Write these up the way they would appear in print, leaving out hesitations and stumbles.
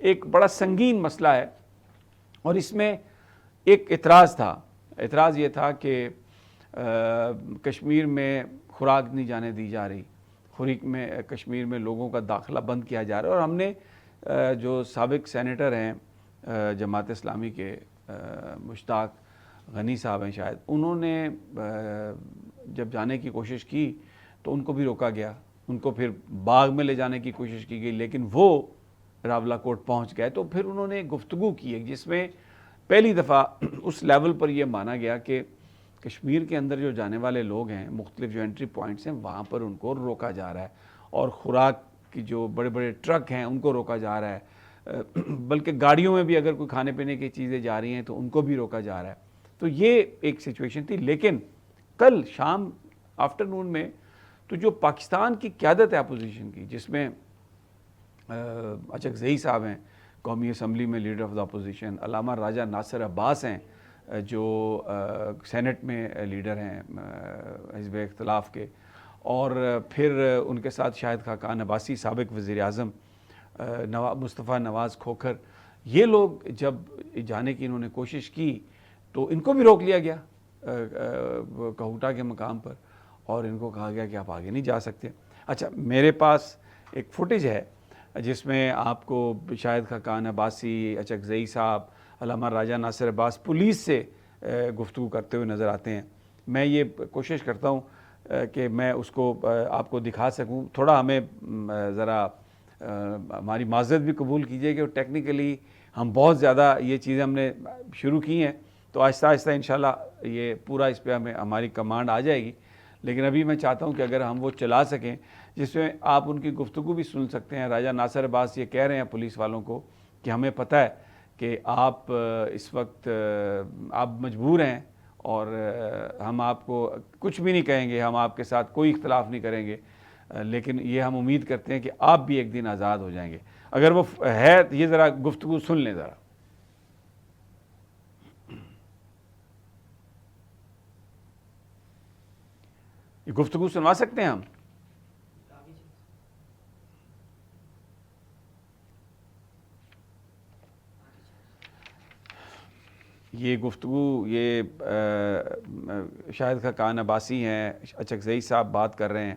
ایک بڑا سنگین مسئلہ ہے، اور اس میں ایک اعتراض تھا۔ اعتراض یہ تھا کہ کشمیر میں خوراک نہیں جانے دی جا رہی، کشمیر میں لوگوں کا داخلہ بند کیا جا رہا ہے، اور ہم نے جو سابق سینیٹر ہیں جماعت اسلامی کے، مشتاق غنی صاحب ہیں شاید، انہوں نے جب جانے کی کوشش کی تو ان کو بھی روکا گیا، ان کو پھر باغ میں لے جانے کی کوشش کی گئی، لیکن وہ راولہ کوٹ پہنچ گئے۔ تو پھر انہوں نے ایک گفتگو کی ہے جس میں پہلی دفعہ اس لیول پر یہ مانا گیا کہ کشمیر کے اندر جو جانے والے لوگ ہیں، مختلف جو انٹری پوائنٹس ہیں، وہاں پر ان کو روکا جا رہا ہے، اور خوراک کی جو بڑے بڑے ٹرک ہیں ان کو روکا جا رہا ہے، بلکہ گاڑیوں میں بھی اگر کوئی کھانے پینے کی چیزیں جا رہی ہیں تو ان کو بھی روکا جا رہا ہے۔ تو یہ ایک سچویشن تھی، لیکن کل شام آفٹرنون میں تو جو پاکستان کی قیادت ہے اپوزیشن کی، جس میں اچک زئی صاحب ہیں قومی اسمبلی میں لیڈر آف دا اپوزیشن، علامہ راجہ ناصر عباس ہیں جو سینٹ میں لیڈر ہیں حزب اختلاف کے، اور پھر ان کے ساتھ شاہد خاقان عباسی سابق وزیر اعظم، مصطفیٰ نواز کھوکھر، یہ لوگ جب جانے کی انہوں نے کوشش کی تو ان کو بھی روک لیا گیا کہوٹا کے مقام پر، اور ان کو کہا گیا کہ آپ آگے نہیں جا سکتے۔ اچھا، میرے پاس ایک فوٹیج ہے جس میں آپ کو شاہد خاقان عباسی، اچک زئی صاحب، علامہ راجہ ناصر عباس پولیس سے گفتگو کرتے ہوئے نظر آتے ہیں۔ میں یہ کوشش کرتا ہوں کہ میں اس کو آپ کو دکھا سکوں، تھوڑا ہمیں ذرا ہماری معذرت بھی قبول کیجئے کہ ٹیکنیکلی ہم بہت زیادہ یہ چیزیں ہم نے شروع کی ہیں، تو آہستہ آہستہ انشاءاللہ یہ پورا اس پہ ہماری کمانڈ آ جائے گی، لیکن ابھی میں چاہتا ہوں کہ اگر ہم وہ چلا سکیں جس میں آپ ان کی گفتگو بھی سن سکتے ہیں۔ راجہ ناصر عباس یہ کہہ رہے ہیں پولیس والوں کو کہ ہمیں پتہ ہے کہ آپ اس وقت آپ مجبور ہیں، اور ہم آپ کو کچھ بھی نہیں کہیں گے، ہم آپ کے ساتھ کوئی اختلاف نہیں کریں گے، لیکن یہ ہم امید کرتے ہیں کہ آپ بھی ایک دن آزاد ہو جائیں گے۔ اگر وہ ہے یہ ذرا گفتگو سن لیں ذرا۔ یہ گفتگو سنوا سکتے ہیں ہم؟ یہ گفتگو یہ شاہد خاقان عباسی ہیں، اچک زئی صاحب بات کر رہے ہیں۔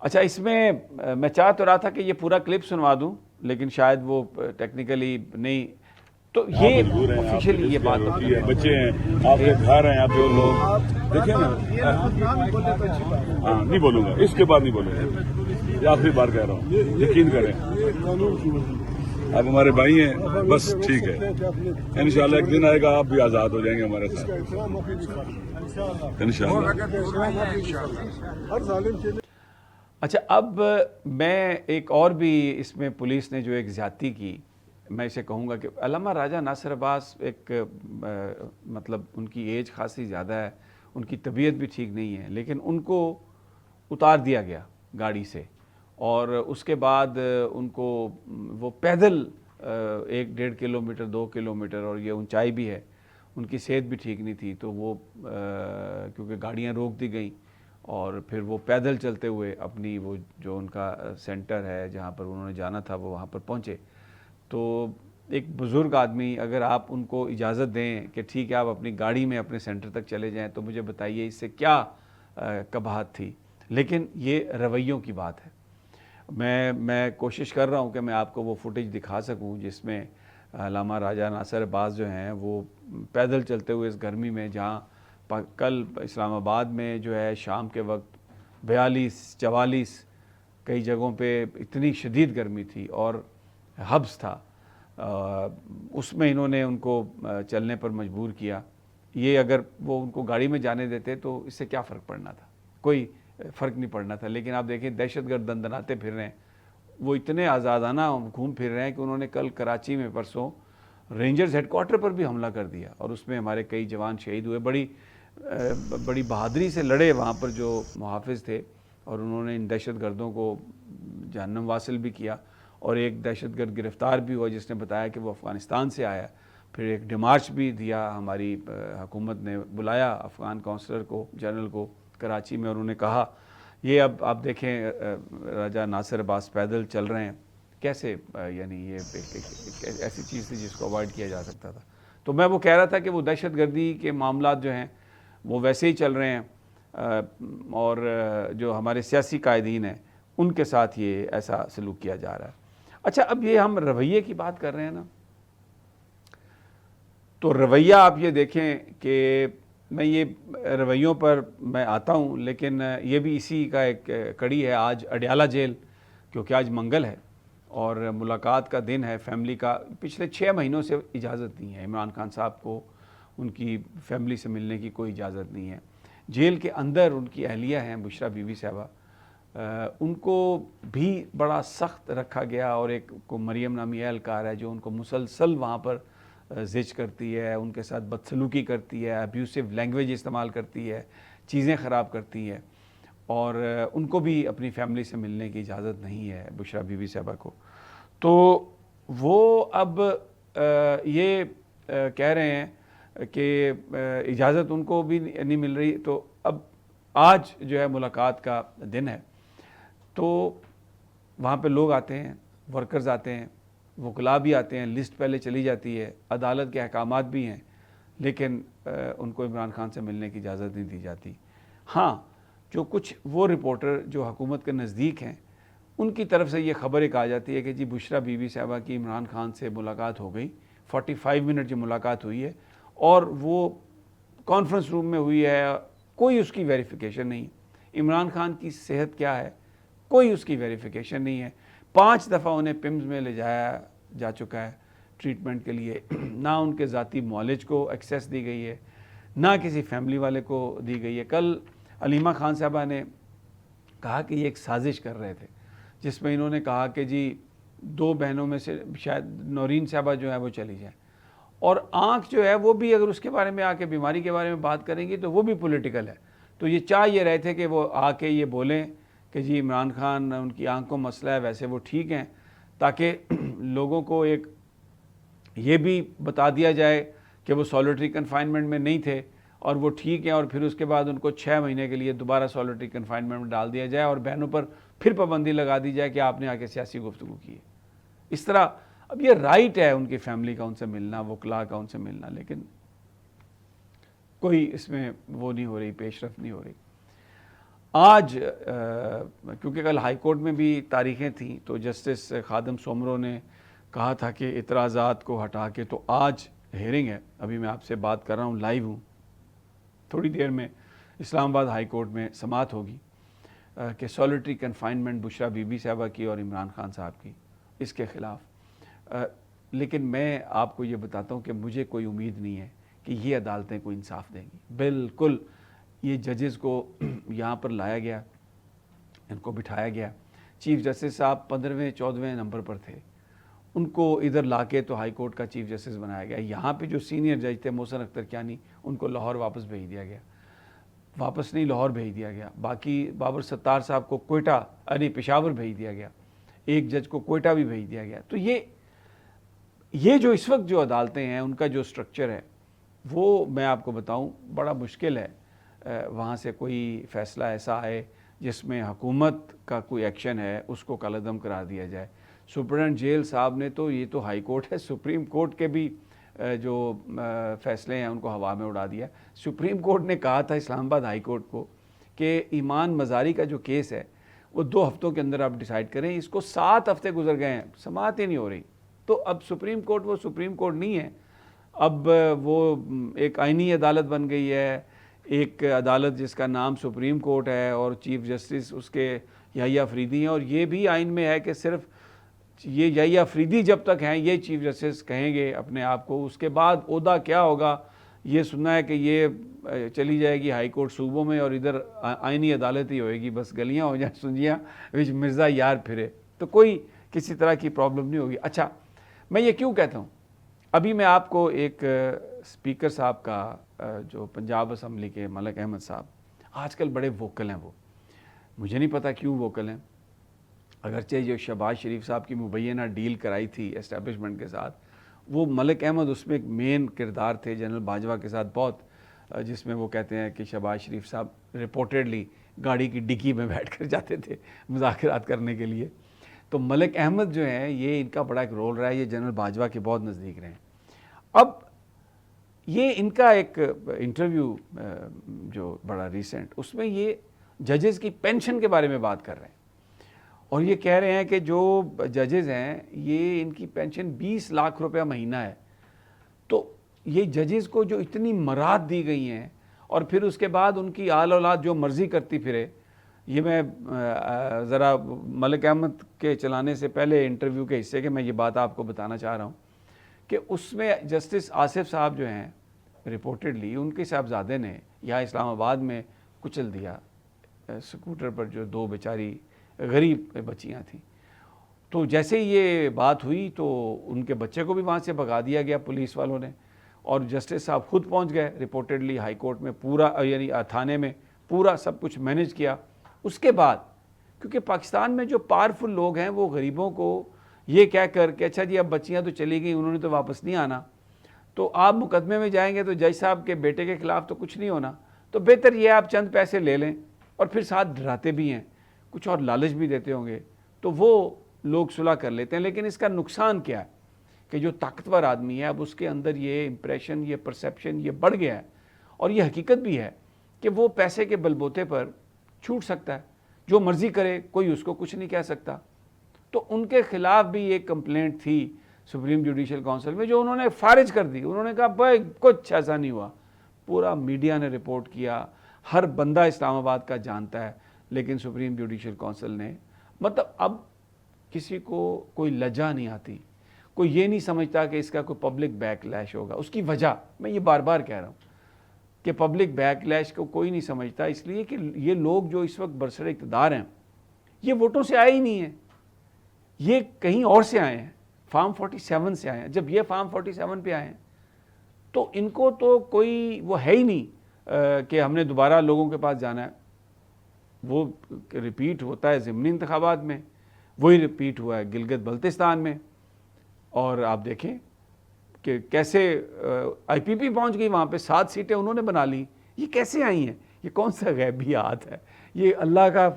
اچھا، اس میں میں چاہ تو رہا تھا کہ یہ پورا کلپ سنوا دوں، لیکن شاید وہ ٹیکنیکلی نہیں، تو یہ آفیشیلی یہ بات ہوتی ہے۔ بچے ہیں، آپ کے گھر ہیں، آپ کے لوگ دیکھیں نا، ہاں نہیں بولوں گا، اس کے بعد نہیں بولوں گا، یہ آخری بار کہہ رہا ہوں، یقین کریں، آپ ہمارے بھائی ہیں، بس ٹھیک ہے، انشاءاللہ ایک دن آئے گا آپ بھی آزاد ہو جائیں گے ہمارے ساتھ انشاءاللہ۔ اچھا، اب میں ایک اور بھی اس میں پولیس نے جو ایک زیادتی کی، میں اسے کہوں گا کہ علامہ راجہ ناصر عباس ایک مطلب ان کی ایج خاصی زیادہ ہے، ان کی طبیعت بھی ٹھیک نہیں ہے، لیکن ان کو اتار دیا گیا گاڑی سے، اور اس کے بعد ان کو وہ پیدل 1-1.5 کلومیٹر 2 کلومیٹر، اور یہ اونچائی بھی ہے، ان کی صحت بھی ٹھیک نہیں تھی، تو وہ کیونکہ گاڑیاں روک دی گئیں، اور پھر وہ پیدل چلتے ہوئے اپنی وہ جو ان کا سینٹر ہے جہاں پر انہوں نے جانا تھا وہ وہاں پر پہنچے۔ تو ایک بزرگ آدمی، اگر آپ ان کو اجازت دیں کہ ٹھیک ہے آپ اپنی گاڑی میں اپنے سینٹر تک چلے جائیں، تو مجھے بتائیے اس سے کیا قباحت تھی، لیکن یہ رویوں کی بات ہے۔ میں کوشش کر رہا ہوں کہ میں آپ کو وہ فوٹیج دکھا سکوں جس میں علامہ راجہ ناصر عباس جو ہیں وہ پیدل چلتے ہوئے اس گرمی میں، جہاں کل اسلام آباد میں جو ہے شام کے وقت 42-44 کئی جگہوں پہ اتنی شدید گرمی تھی اور حبس تھا، اس میں انہوں نے ان کو چلنے پر مجبور کیا۔ یہ اگر وہ ان کو گاڑی میں جانے دیتے تو اس سے کیا فرق پڑنا تھا، کوئی فرق نہیں پڑنا تھا، لیکن آپ دیکھیں دہشت گرد دندناتے پھر رہے ہیں، وہ اتنے آزادانہ گھوم پھر رہے ہیں کہ انہوں نے کل کراچی میں پرسوں رینجرز ہیڈ کوارٹر پر بھی حملہ کر دیا، اور اس میں ہمارے کئی جوان شہید ہوئے، بڑی بہادری سے لڑے وہاں پر جو محافظ تھے، اور انہوں نے ان دہشت گردوں کو جہنم واصل بھی کیا، اور ایک دہشت گرد گرفتار بھی ہوا جس نے بتایا کہ وہ افغانستان سے آیا۔ پھر ایک ڈیمارچ بھی دیا، ہماری حکومت نے بلایا افغان کونسلر کو، جنرل کو کراچی میں، اور انہوں نے کہا یہ اب آپ دیکھیں راجہ ناصر عباس پیدل چل رہے ہیں کیسے، یعنی یہ ایک ایسی چیز تھی جس کو اوائڈ کیا جا سکتا تھا. تو میں وہ کہہ رہا تھا کہ وہ دہشت گردی کے معاملات جو ہیں وہ ویسے ہی چل رہے ہیں، اور جو ہمارے سیاسی قائدین ہیں ان کے ساتھ یہ ایسا سلوک کیا جا رہا ہے. اچھا، اب یہ ہم رویے کی بات کر رہے ہیں نا، تو رویہ آپ یہ دیکھیں کہ میں یہ رویوں پر میں آتا ہوں، لیکن یہ بھی اسی کا ایک کڑی ہے. آج اڈیالہ جیل، کیونکہ آج منگل ہے اور ملاقات کا دن ہے فیملی کا، پچھلے 6 مہینوں سے اجازت نہیں ہے عمران خان صاحب کو ان کی فیملی سے ملنے کی کوئی اجازت نہیں ہے. جیل کے اندر ان کی اہلیہ ہیں بشریٰ بی بی صاحبہ، ان کو بھی بڑا سخت رکھا گیا، اور ایک کو مریم نامی اہلکار ہے جو ان کو مسلسل وہاں پر زج کرتی ہے، ان کے ساتھ بدسلوکی کرتی ہے، ابیوسو لینگویج استعمال کرتی ہے، چیزیں خراب کرتی ہے، اور ان کو بھی اپنی فیملی سے ملنے کی اجازت نہیں ہے بشریٰ بی بی صاحبہ کو. تو وہ اب یہ کہہ رہے ہیں کہ اجازت ان کو بھی نہیں مل رہی. تو اب آج جو ہے ملاقات کا دن ہے، تو وہاں پہ لوگ آتے ہیں، ورکرز آتے ہیں، وکلاء بھی آتے ہیں، لسٹ پہلے چلی جاتی ہے، عدالت کے احکامات بھی ہیں، لیکن ان کو عمران خان سے ملنے کی اجازت نہیں دی جاتی. ہاں، جو کچھ وہ رپورٹر جو حکومت کے نزدیک ہیں ان کی طرف سے یہ خبر ایک آ جاتی ہے کہ جی بشریٰ بی بی صاحبہ کی عمران خان سے ملاقات ہو گئی، 45 منٹ جو ملاقات ہوئی ہے، اور وہ کانفرنس روم میں ہوئی ہے، کوئی اس کی ویریفیکیشن نہیں. عمران خان کی صحت کیا ہے، کوئی اس کی ویریفیکیشن نہیں ہے. 5 دفعہ انہیں پمز میں لے جایا جا چکا ہے ٹریٹمنٹ کے لیے، نہ ان کے ذاتی معالج کو ایکسیس دی گئی ہے، نہ کسی فیملی والے کو دی گئی ہے. کل علیمہ خان صاحبہ نے کہا کہ یہ ایک سازش کر رہے تھے، جس میں انہوں نے کہا کہ جی 2 بہنوں میں سے شاید نورین صاحبہ جو ہے وہ چلی جائیں، اور آنکھ جو ہے وہ بھی اگر اس کے بارے میں آ کے بیماری کے بارے میں بات کریں گی تو وہ بھی پولیٹیکل ہے. تو یہ چاہ یہ رہے تھے کہ وہ آ کے یہ بولیں کہ جی عمران خان ان کی آنکھ کو مسئلہ ہے، ویسے وہ ٹھیک ہیں، تاکہ لوگوں کو ایک یہ بھی بتا دیا جائے کہ وہ سولیٹری کنفائنمنٹ میں نہیں تھے اور وہ ٹھیک ہیں، اور پھر اس کے بعد ان کو 6 مہینے کے لیے دوبارہ سولیٹری کنفائنمنٹ میں ڈال دیا جائے اور بہنوں پر پھر پابندی لگا دی جائے کہ آپ نے آ کے سیاسی گفتگو کی ہے. اس طرح اب یہ رائٹ ہے ان کی فیملی کا ان سے ملنا، وکلاء کا ان سے ملنا، لیکن کوئی اس میں وہ نہیں ہو رہی، پیش رفت نہیں ہو رہی. آج کیونکہ کل ہائی کورٹ میں بھی تاریخیں تھیں، تو جسٹس خادم سومرو نے کہا تھا کہ اعتراضات کو ہٹا کے، تو آج ہیئرنگ ہے. ابھی میں آپ سے بات کر رہا ہوں، لائیو ہوں، تھوڑی دیر میں اسلام آباد ہائی کورٹ میں سماعت ہوگی کہ سولیٹری کنفائنمنٹ بشریٰ بی بی صاحبہ کی اور عمران خان صاحب کی، اس کے خلاف. لیکن میں آپ کو یہ بتاتا ہوں کہ مجھے کوئی امید نہیں ہے کہ یہ عدالتیں کوئی انصاف دیں گی. بالکل یہ ججز کو یہاں پر لایا گیا، ان کو بٹھایا گیا. چیف جسٹس صاحب 15ویں 14ویں نمبر پر تھے، ان کو ادھر لا کے تو ہائی کورٹ کا چیف جسٹس بنایا گیا. یہاں پہ جو سینئر جج تھے محسن اختر کیانی، ان کو لاہور واپس بھیج دیا گیا. واپس نہیں، لاہور بھیج دیا گیا. باقی بابر ستار صاحب کو کوئٹہ پشاور بھیج دیا گیا. ایک جج کو کوئٹہ بھی بھیج دیا گیا. تو یہ جو اس وقت جو عدالتیں ہیں ان کا جو سٹرکچر ہے وہ میں آپ کو بتاؤں بڑا مشکل ہے وہاں سے کوئی فیصلہ ایسا آئے جس میں حکومت کا کوئی ایکشن ہے اس کو کالعدم قرار دیا جائے. سپرنٹنڈنٹ جیل صاحب نے تو، یہ تو ہائی کورٹ ہے، سپریم کورٹ کے بھی جو فیصلے ہیں ان کو ہوا میں اڑا دیا. سپریم کورٹ نے کہا تھا اسلام آباد ہائی کورٹ کو کہ ایمان مزاری کا جو کیس ہے وہ 2 ہفتوں کے اندر آپ ڈیسائیڈ کریں. اس کو 7 ہفتے گزر گئے ہیں، سماعت ہی نہیں ہو رہی. تو اب سپریم کورٹ وہ سپریم کورٹ نہیں ہے، اب وہ ایک آئینی عدالت بن گئی ہے. ایک عدالت جس کا نام سپریم کورٹ ہے اور چیف جسٹس اس کے یحییٰ افریدی ہیں، اور یہ بھی آئین میں ہے کہ صرف یہ یحییٰ افریدی جب تک ہیں یہ چیف جسٹس کہیں گے اپنے آپ کو. اس کے بعد عہدہ کیا ہوگا یہ سننا ہے کہ یہ چلی جائے گی ہائی کورٹ صوبوں میں اور ادھر آئینی عدالت ہی ہوئے گی، بس گلیاں ہو جائیں سنجیاں وچ مرزا یار پھرے، تو کوئی کسی طرح کی پرابلم نہیں ہوگی. اچھا، میں یہ کیوں کہتا ہوں، ابھی میں آپ کو ایک اسپیکر صاحب کا جو پنجاب اسمبلی کے ملک احمد صاحب آج کل بڑے ووکل ہیں. وہ مجھے نہیں پتا کیوں ووکل ہیں، اگرچہ جو شہباز شریف صاحب کی مبینہ ڈیل کرائی تھی اسٹیبلشمنٹ کے ساتھ، وہ ملک احمد اس میں ایک مین کردار تھے جنرل باجوہ کے ساتھ بہت، جس میں وہ کہتے ہیں کہ شہباز شریف صاحب رپورٹڈلی گاڑی کی ڈکی میں بیٹھ کر جاتے تھے مذاکرات کرنے کے لیے. تو ملک احمد جو ہیں یہ ان کا بڑا ایک رول رہا ہے, یہ جنرل باجوہ کے بہت نزدیک رہے ہیں. اب یہ ان کا ایک انٹرویو جو بڑا ریسنٹ, اس میں یہ ججز کی پینشن کے بارے میں بات کر رہے ہیں, اور یہ کہہ رہے ہیں کہ جو ججز ہیں یہ ان کی پینشن 20 لاکھ روپیہ مہینہ ہے. تو یہ ججز کو جو اتنی مراد دی گئی ہیں اور پھر اس کے بعد ان کی آل اولاد جو مرضی کرتی پھرے. یہ میں ذرا ملک احمد کے چلانے سے پہلے انٹرویو کے حصے کے میں یہ بات آپ کو بتانا چاہ رہا ہوں کہ اس میں جسٹس آصف صاحب جو ہیں رپورٹڈلی ان کے صاحبزادے نے یہاں اسلام آباد میں کچل دیا سکوٹر پر, جو 2 بیچاری غریب بچیاں تھیں. تو جیسے یہ بات ہوئی تو ان کے بچے کو بھی وہاں سے بھگا دیا گیا پولیس والوں نے, اور جسٹس صاحب خود پہنچ گئے رپورٹڈلی ہائی کورٹ میں, پورا یعنی تھانے میں پورا سب کچھ مینیج کیا. اس کے بعد کیونکہ پاکستان میں جو پاورفل لوگ ہیں وہ غریبوں کو یہ کہہ کر کہ اچھا جی اب بچیاں تو چلی گئیں, انہوں نے تو واپس نہیں آنا, تو آپ مقدمے میں جائیں گے تو جج صاحب کے بیٹے کے خلاف تو کچھ نہیں ہونا, تو بہتر یہ آپ چند پیسے لے لیں, اور پھر ساتھ ڈراتے بھی ہیں, کچھ اور لالچ بھی دیتے ہوں گے, تو وہ لوگ صلح کر لیتے ہیں. لیکن اس کا نقصان کیا ہے کہ جو طاقتور آدمی ہے اب اس کے اندر یہ امپریشن, یہ پرسیپشن یہ بڑھ گیا ہے, اور یہ حقیقت بھی ہے کہ وہ پیسے کے بلبوتے پر چھوٹ سکتا ہے, جو مرضی کرے کوئی اس کو کچھ نہیں کہہ سکتا. تو ان کے خلاف بھی ایک کمپلینٹ تھی سپریم جوڈیشل کونسل میں جو انہوں نے خارج کر دی. انہوں نے کہا بھائی کچھ ایسا نہیں ہوا, پورا میڈیا نے رپورٹ کیا, ہر بندہ اسلام آباد کا جانتا ہے, لیکن سپریم جوڈیشل کونسل نے مطلب اب کسی کو کوئی لجا نہیں آتی, کوئی یہ نہیں سمجھتا کہ اس کا کوئی پبلک بیک لیش ہوگا. اس کی وجہ میں یہ بار بار کہہ رہا ہوں کہ پبلک بیک لیش کو کوئی نہیں سمجھتا, اس لیے کہ یہ لوگ جو اس وقت برسر اقتدار ہیں یہ ووٹوں سے آئے ہی نہیں ہیں, یہ کہیں اور سے آئے ہیں, فارم 47 سے آئے ہیں. جب یہ فارم 47 پہ آئے ہیں تو ان کو تو کوئی وہ ہے ہی نہیں کہ ہم نے دوبارہ لوگوں کے پاس جانا ہے. وہ ریپیٹ ہوتا ہے ضمنی انتخابات میں, وہی ریپیٹ ہوا ہے گلگت بلتستان میں, اور آپ دیکھیں کہ کیسے آئی پی پی پہنچ گئی وہاں پہ, 7 سیٹیں انہوں نے بنا لی. یہ کیسے آئی ہیں؟ یہ کون سا غیبیات ہے؟ یہ اللہ کا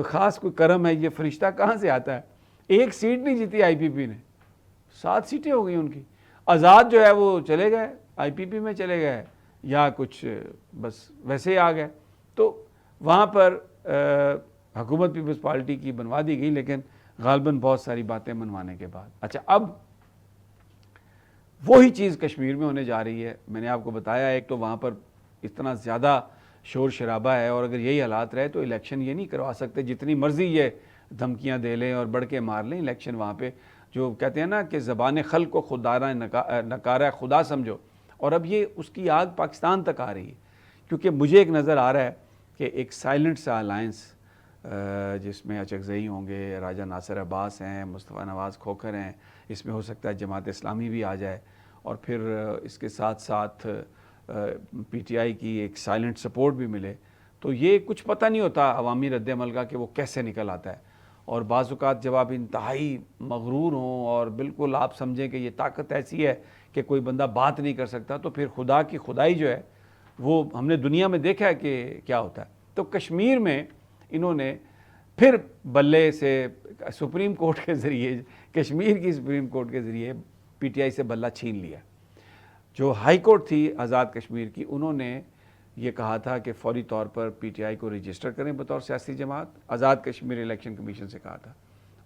خاص کوئی کرم ہے؟ یہ فرشتہ کہاں سے آتا ہے؟ 1 سیٹ نہیں جیتی آئی پی پی نے, 7 سیٹیں ہو گئی ان کی. آزاد جو ہے وہ چلے گئے آئی پی پی میں چلے گئے, یا کچھ بس ویسے ہی آ گئے. تو وہاں پر حکومت پیپلز پارٹی کی بنوا دی گئی, لیکن غالباً بہت ساری باتیں منوانے کے بعد. اچھا, اب وہی چیز کشمیر میں ہونے جا رہی ہے. میں نے آپ کو بتایا ایک تو وہاں پر اتنا زیادہ شور شرابہ ہے, اور اگر یہی حالات رہے تو الیکشن یہ نہیں کروا سکتے, جتنی مرضی یہ دھمکیاں دے لیں اور بڑھ کے مار لیں. الیکشن وہاں پہ جو کہتے ہیں نا کہ زبان خلق کو خوددارہ نکارہ خدا سمجھو, اور اب یہ اس کی آگ پاکستان تک آ رہی ہے. کیونکہ مجھے ایک نظر آ رہا ہے کہ ایک سائلنٹ سا الائنس جس میں اچکزئی ہوں گے, راجہ ناصر عباس ہیں, مصطفیٰ نواز کھوکھر ہیں, اس میں ہو سکتا ہے جماعت اسلامی بھی آ جائے, اور پھر اس کے ساتھ ساتھ پی ٹی آئی کی ایک سائلنٹ سپورٹ بھی ملے. تو یہ کچھ پتہ نہیں ہوتا عوامی رد عمل کا کہ وہ کیسے نکل آتا ہے. اور بعض اوقات جب آپ انتہائی مغرور ہوں اور بالکل آپ سمجھیں کہ یہ طاقت ایسی ہے کہ کوئی بندہ بات نہیں کر سکتا, تو پھر خدا کی خدائی جو ہے وہ ہم نے دنیا میں دیکھا ہے کہ کیا ہوتا ہے. تو کشمیر میں انہوں نے پھر بلے سے سپریم کورٹ کے ذریعے, کشمیر کی سپریم کورٹ کے ذریعے پی ٹی آئی سے بلہ چھین لیا. جو ہائی کورٹ تھی آزاد کشمیر کی, انہوں نے یہ کہا تھا کہ فوری طور پر پی ٹی آئی کو رجسٹر کریں بطور سیاسی جماعت, آزاد کشمیر الیکشن کمیشن سے کہا تھا,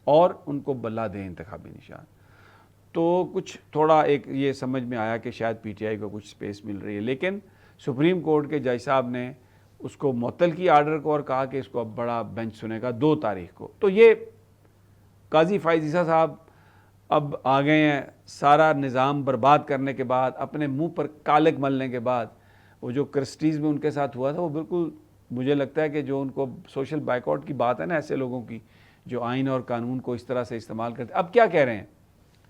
اور ان کو بلہ دیں انتخابی نشان. تو کچھ تھوڑا ایک یہ سمجھ میں آیا کہ شاید پی ٹی آئی کو کچھ سپیس مل رہی ہے, لیکن سپریم کورٹ کے جج صاحب نے اس کو معطل کی آرڈر کو, اور کہا کہ اس کو اب بڑا بینچ سنے گا 2 تاریخ کو. تو یہ قاضی فائز عیسیٰ صاحب اب آ گئے ہیں, سارا نظام برباد کرنے کے بعد, اپنے منہ پر کالک ملنے کے بعد. وہ جو کرسٹیز میں ان کے ساتھ ہوا تھا وہ بالکل مجھے لگتا ہے کہ جو ان کو سوشل بائیکاٹ کی بات ہے نا, ایسے لوگوں کی جو آئین اور قانون کو اس طرح سے استعمال کرتے. اب کیا کہہ رہے ہیں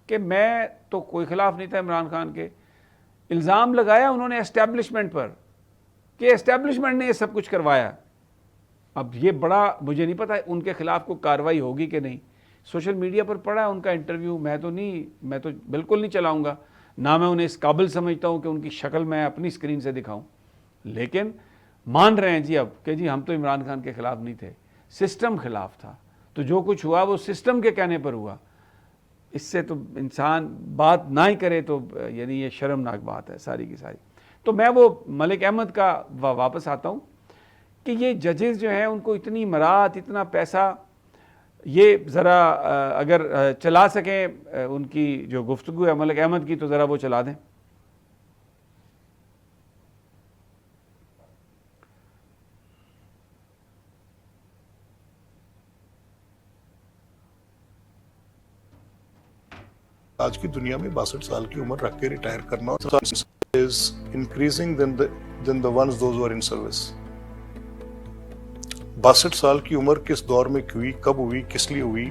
کہ میں تو کوئی خلاف نہیں تھا عمران خان کے, الزام لگایا انہوں نے اسٹیبلشمنٹ پر کہ اسٹیبلشمنٹ نے یہ سب کچھ کروایا. اب یہ بڑا مجھے نہیں پتا ان کے خلاف کوئی کارروائی ہوگی کہ نہیں. سوشل میڈیا پر پڑا ہے ان کا انٹرویو, میں تو بالکل نہیں چلاؤں گا, نہ میں انہیں اس قابل سمجھتا ہوں کہ ان کی شکل میں اپنی اسکرین سے دکھاؤں. لیکن مان رہے ہیں جی اب کہ جی ہم تو عمران خان کے خلاف نہیں تھے, سسٹم خلاف تھا, تو جو کچھ ہوا وہ سسٹم کے کہنے پر ہوا. اس سے تو انسان بات نہ ہی کرے تو یعنی یہ شرمناک بات ہے ساری کی ساری. تو میں وہ ملک احمد کا واپس آتا ہوں کہ یہ ججز جو ہیں ان کو اتنی مرات, اتنا پیسہ, یہ ذرا اگر چلا سکیں ان کی جو گفتگو ہے ملک احمد کی تو ذرا وہ چلا دیں. آج کی دنیا میں 62 سال کی عمر رکھ کے ریٹائر کرنا is increasing than the ones those who are in service. 62 سال کی عمر کس دور میں ہوئی, کب ہوئی, کس لیے ہوئی,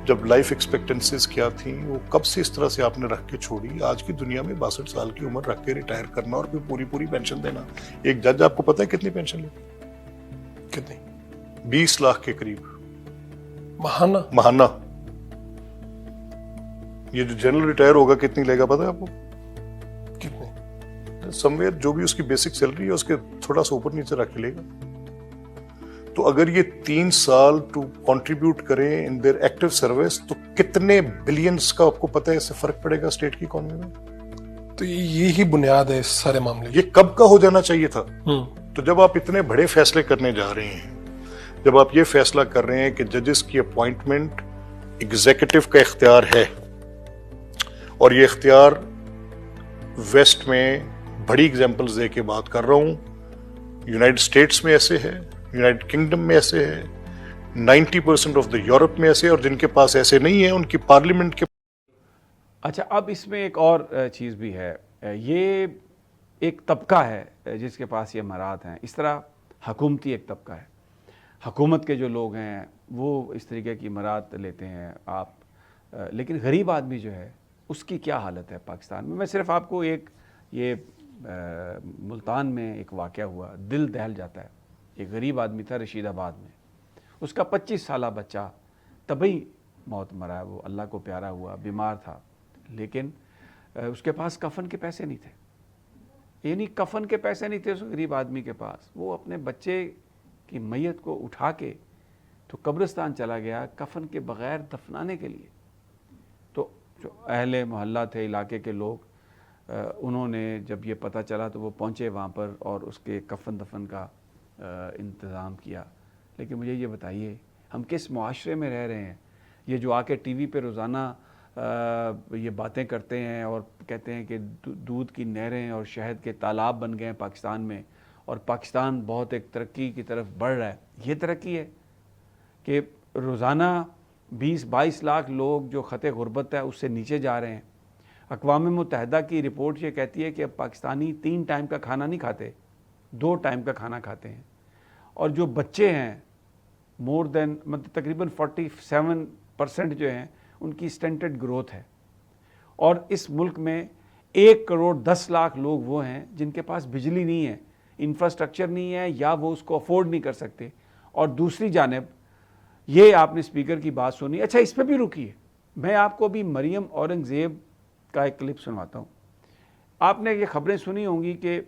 جب لائف ایکسپیکٹنسیز کیا تھیں, وہ کب سے اس طرح سے آپ نے رکھ کے چھوڑی. آج کی دنیا میں 62 سال کی عمر رکھ کے ریٹائر کرنا اور پھر پوری پینشن دینا. ایک جج آپ کو پتہ ہے کتنی پینشن لیتا؟ کتنی؟ 20 لاکھ کے قریب ماہانہ. یہ جو جنرل ریٹائر ہوگا کتنی لے گا پتہ ہے آپ کو؟ کتنی؟ سم ویئر جو بھی اس کی بیسک سیلری ہے اس کے تھوڑا سا اوپر نیچے رکھ کے لے گا. تو اگر یہ 3 سال ٹو کنٹریبیوٹ کریں ان دیر ایکٹیو سروس تو کتنے بلینز کا آپ کو پتہ ہے اس سے فرق پڑے گا اسٹیٹ کی اکانومی میں. تو یہی بنیاد ہے اس سارے معاملے کی. یہ کب کا ہو جانا چاہیے تھا. تو جب آپ اتنے بڑے فیصلے کرنے جا رہے ہیں, جب آپ یہ فیصلہ کر رہے ہیں کہ ججز کی اپوائنٹمنٹ ایگزیکٹو کا اختیار ہے, اور یہ اختیار ویسٹ میں بڑی ایگزامپلز دے کے بات کر رہا ہوں, یونائٹڈ اسٹیٹس میں ایسے ہے, یونائٹڈ کنگڈم میں ایسے ہے, 90% آف دا یورپ میں ایسے, اور جن کے پاس ایسے نہیں ہیں ان کی پارلیمنٹ کے. اچھا, اب اس میں ایک اور چیز بھی ہے, یہ ایک طبقہ ہے جس کے پاس یہ امارات ہیں. اس طرح حکومتی ایک طبقہ ہے, حکومت کے جو لوگ ہیں وہ اس طریقے کی امارات لیتے ہیں آپ, لیکن غریب آدمی جو ہے اس کی کیا حالت ہے پاکستان میں. میں صرف آپ کو ایک یہ ملتان میں ایک واقعہ ہوا, دل دہل جاتا ہے. ایک غریب آدمی تھا رشید آباد میں, اس کا 25 سالہ بچہ طبعی موت مرا ہے, وہ اللہ کو پیارا ہوا, بیمار تھا, لیکن اس کے پاس کفن کے پیسے نہیں تھے. یعنی کفن کے پیسے نہیں تھے اس غریب آدمی کے پاس. وہ اپنے بچے کی میت کو اٹھا کے تو قبرستان چلا گیا کفن کے بغیر دفنانے کے لیے. تو جو اہل محلہ تھے, علاقے کے لوگ, انہوں نے جب یہ پتہ چلا تو وہ پہنچے وہاں پر اور اس کے کفن دفن کا انتظام کیا. لیکن مجھے یہ بتائیے ہم کس معاشرے میں رہ رہے ہیں؟ یہ جو آ کے ٹی وی پہ روزانہ یہ باتیں کرتے ہیں اور کہتے ہیں کہ دودھ کی نہریں اور شہد کے تالاب بن گئے ہیں پاکستان میں, اور پاکستان بہت ایک ترقی کی طرف بڑھ رہا ہے. یہ ترقی ہے کہ روزانہ 20-22 لاکھ لوگ جو خط غربت ہے اس سے نیچے جا رہے ہیں. اقوام متحدہ کی رپورٹ یہ کہتی ہے کہ اب پاکستانی 3 ٹائم کا کھانا نہیں کھاتے, 2 ٹائم کا کھانا کھاتے ہیں. اور جو بچے ہیں مور دین مطلب تقریباً 47% جو ہیں ان کی سٹنٹڈ گروتھ ہے. اور اس ملک میں 1 کروڑ 10 لاکھ لوگ وہ ہیں جن کے پاس بجلی نہیں ہے, انفراسٹرکچر نہیں ہے, یا وہ اس کو افورڈ نہیں کر سکتے. اور دوسری جانب یہ آپ نے اسپیکر کی بات سنی. اچھا, اس پہ بھی رکیے, میں آپ کو بھی مریم اورنگزیب کا ایک کلپ سنواتا ہوں. آپ نے یہ خبریں سنی ہوں گی کہ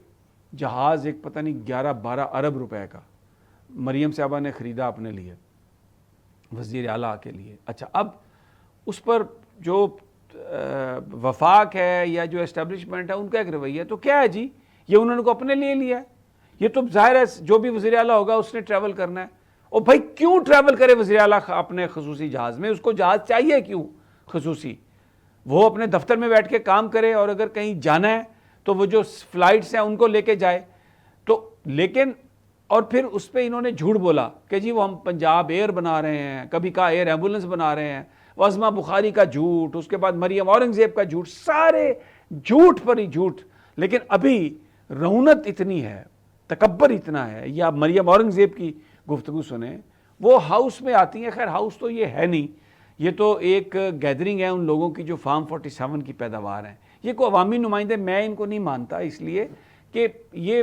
جہاز ایک پتہ نہیں 11-12 ارب روپے کا مریم صاحبہ نے خریدا اپنے لیے, وزیر اعلیٰ کے لیے. اچھا, اب اس پر جو وفاق ہے یا جو اسٹیبلشمنٹ ہے ان کا ایک رویہ تو کیا ہے جی, یہ انہوں نے کو اپنے لیے لیا ہے. یہ تو ظاہر ہے جو بھی وزیر اعلیٰ ہوگا اس نے ٹریول کرنا ہے. اور بھائی کیوں ٹریول کرے وزیر اعلیٰ اپنے خصوصی جہاز میں؟ اس کو جہاز چاہیے کیوں خصوصی؟ وہ اپنے دفتر میں بیٹھ کے کام کرے, اور اگر کہیں جانا ہے تو وہ جو فلائٹس ہیں ان کو لے کے جائے. تو لیکن اور پھر اس پہ انہوں نے جھوٹ بولا کہ جی وہ ہم پنجاب ایئر بنا رہے ہیں, کبھی کہا ایئر ایمبولنس بنا رہے ہیں, وزمہ بخاری کا جھوٹ, اس کے بعد مریم اورنگزیب کا جھوٹ, سارے جھوٹ پر ہی جھوٹ. لیکن ابھی رونت اتنی ہے, تکبر اتنا ہے. یا مریم اورنگزیب کی گفتگو سنیں, وہ ہاؤس میں آتی ہیں, خیر ہاؤس تو یہ ہے نہیں, یہ تو ایک گیدرنگ ہے ان لوگوں کی جو فارم 47 کی پیداوار ہیں. یہ کوئی عوامی نمائندے میں ان کو نہیں مانتا, اس لیے کہ یہ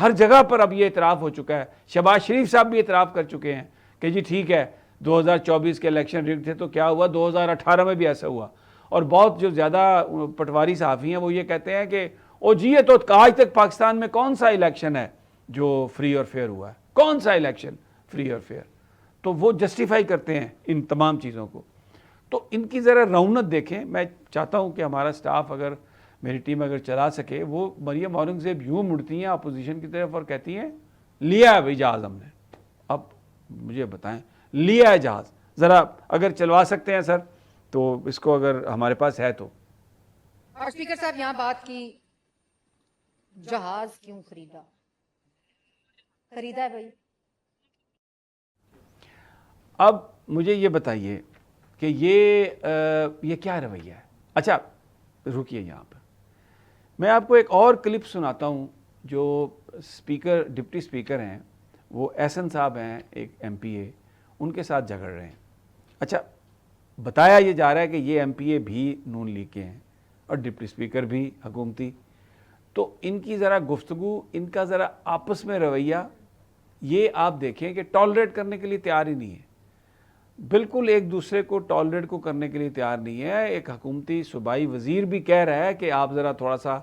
ہر جگہ پر اب یہ اعتراف ہو چکا ہے. شہباز شریف صاحب بھی اعتراف کر چکے ہیں کہ جی ٹھیک ہے 2024 کے الیکشن ریگ تھے تو کیا ہوا, 2018 میں بھی ایسا ہوا. اور بہت جو زیادہ پٹواری صحافی ہیں وہ یہ کہتے ہیں کہ او جی یہ تو آج تک پاکستان میں کون سا الیکشن ہے جو فری اور فیئر ہوا ہے؟ کون سا الیکشن فری اور فیئر؟ تو وہ جسٹیفائی کرتے ہیں ان تمام چیزوں کو. تو ان کی ذرا رونت دیکھیں. میں چاہتا ہوں کہ ہمارا سٹاف اگر میری ٹیم اگر چلا سکے, وہ مریم اورنگزیب یوں مڑتی ہیں اپوزیشن کی طرف اور کہتی ہیں لیا ہے بھائی جہاز ہم نے. اب مجھے بتائیں لیا ہے جہاز, ذرا اگر چلوا سکتے ہیں سر تو اس کو اگر ہمارے پاس ہے تو. اسپیکر صاحب یہاں بات کی جہاز کیوں خریدا ہے بھائی. اب مجھے یہ بتائیے کہ یہ کیا رویہ ہے؟ اچھا رکیے یہاں پر, میں آپ کو ایک اور کلپ سناتا ہوں جو اسپیکر ڈپٹی اسپیکر ہیں, وہ احسن صاحب ہیں ایک ایم پی اے, ان کے ساتھ جھگڑ رہے ہیں. اچھا بتایا یہ جا رہا ہے کہ یہ ایم پی اے بھی نون لیگ کے ہیں اور ڈپٹی اسپیکر بھی حکومتی. تو ان کی ذرا گفتگو, ان کا ذرا آپس میں رویہ یہ آپ دیکھیں کہ ٹالریٹ کرنے کے لیے تیار ہی نہیں ہے, بالکل ایک دوسرے کو ٹالریٹ کو کرنے کے لیے تیار نہیں ہے. ایک حکومتی صوبائی وزیر بھی کہہ رہا ہے کہ آپ ذرا تھوڑا سا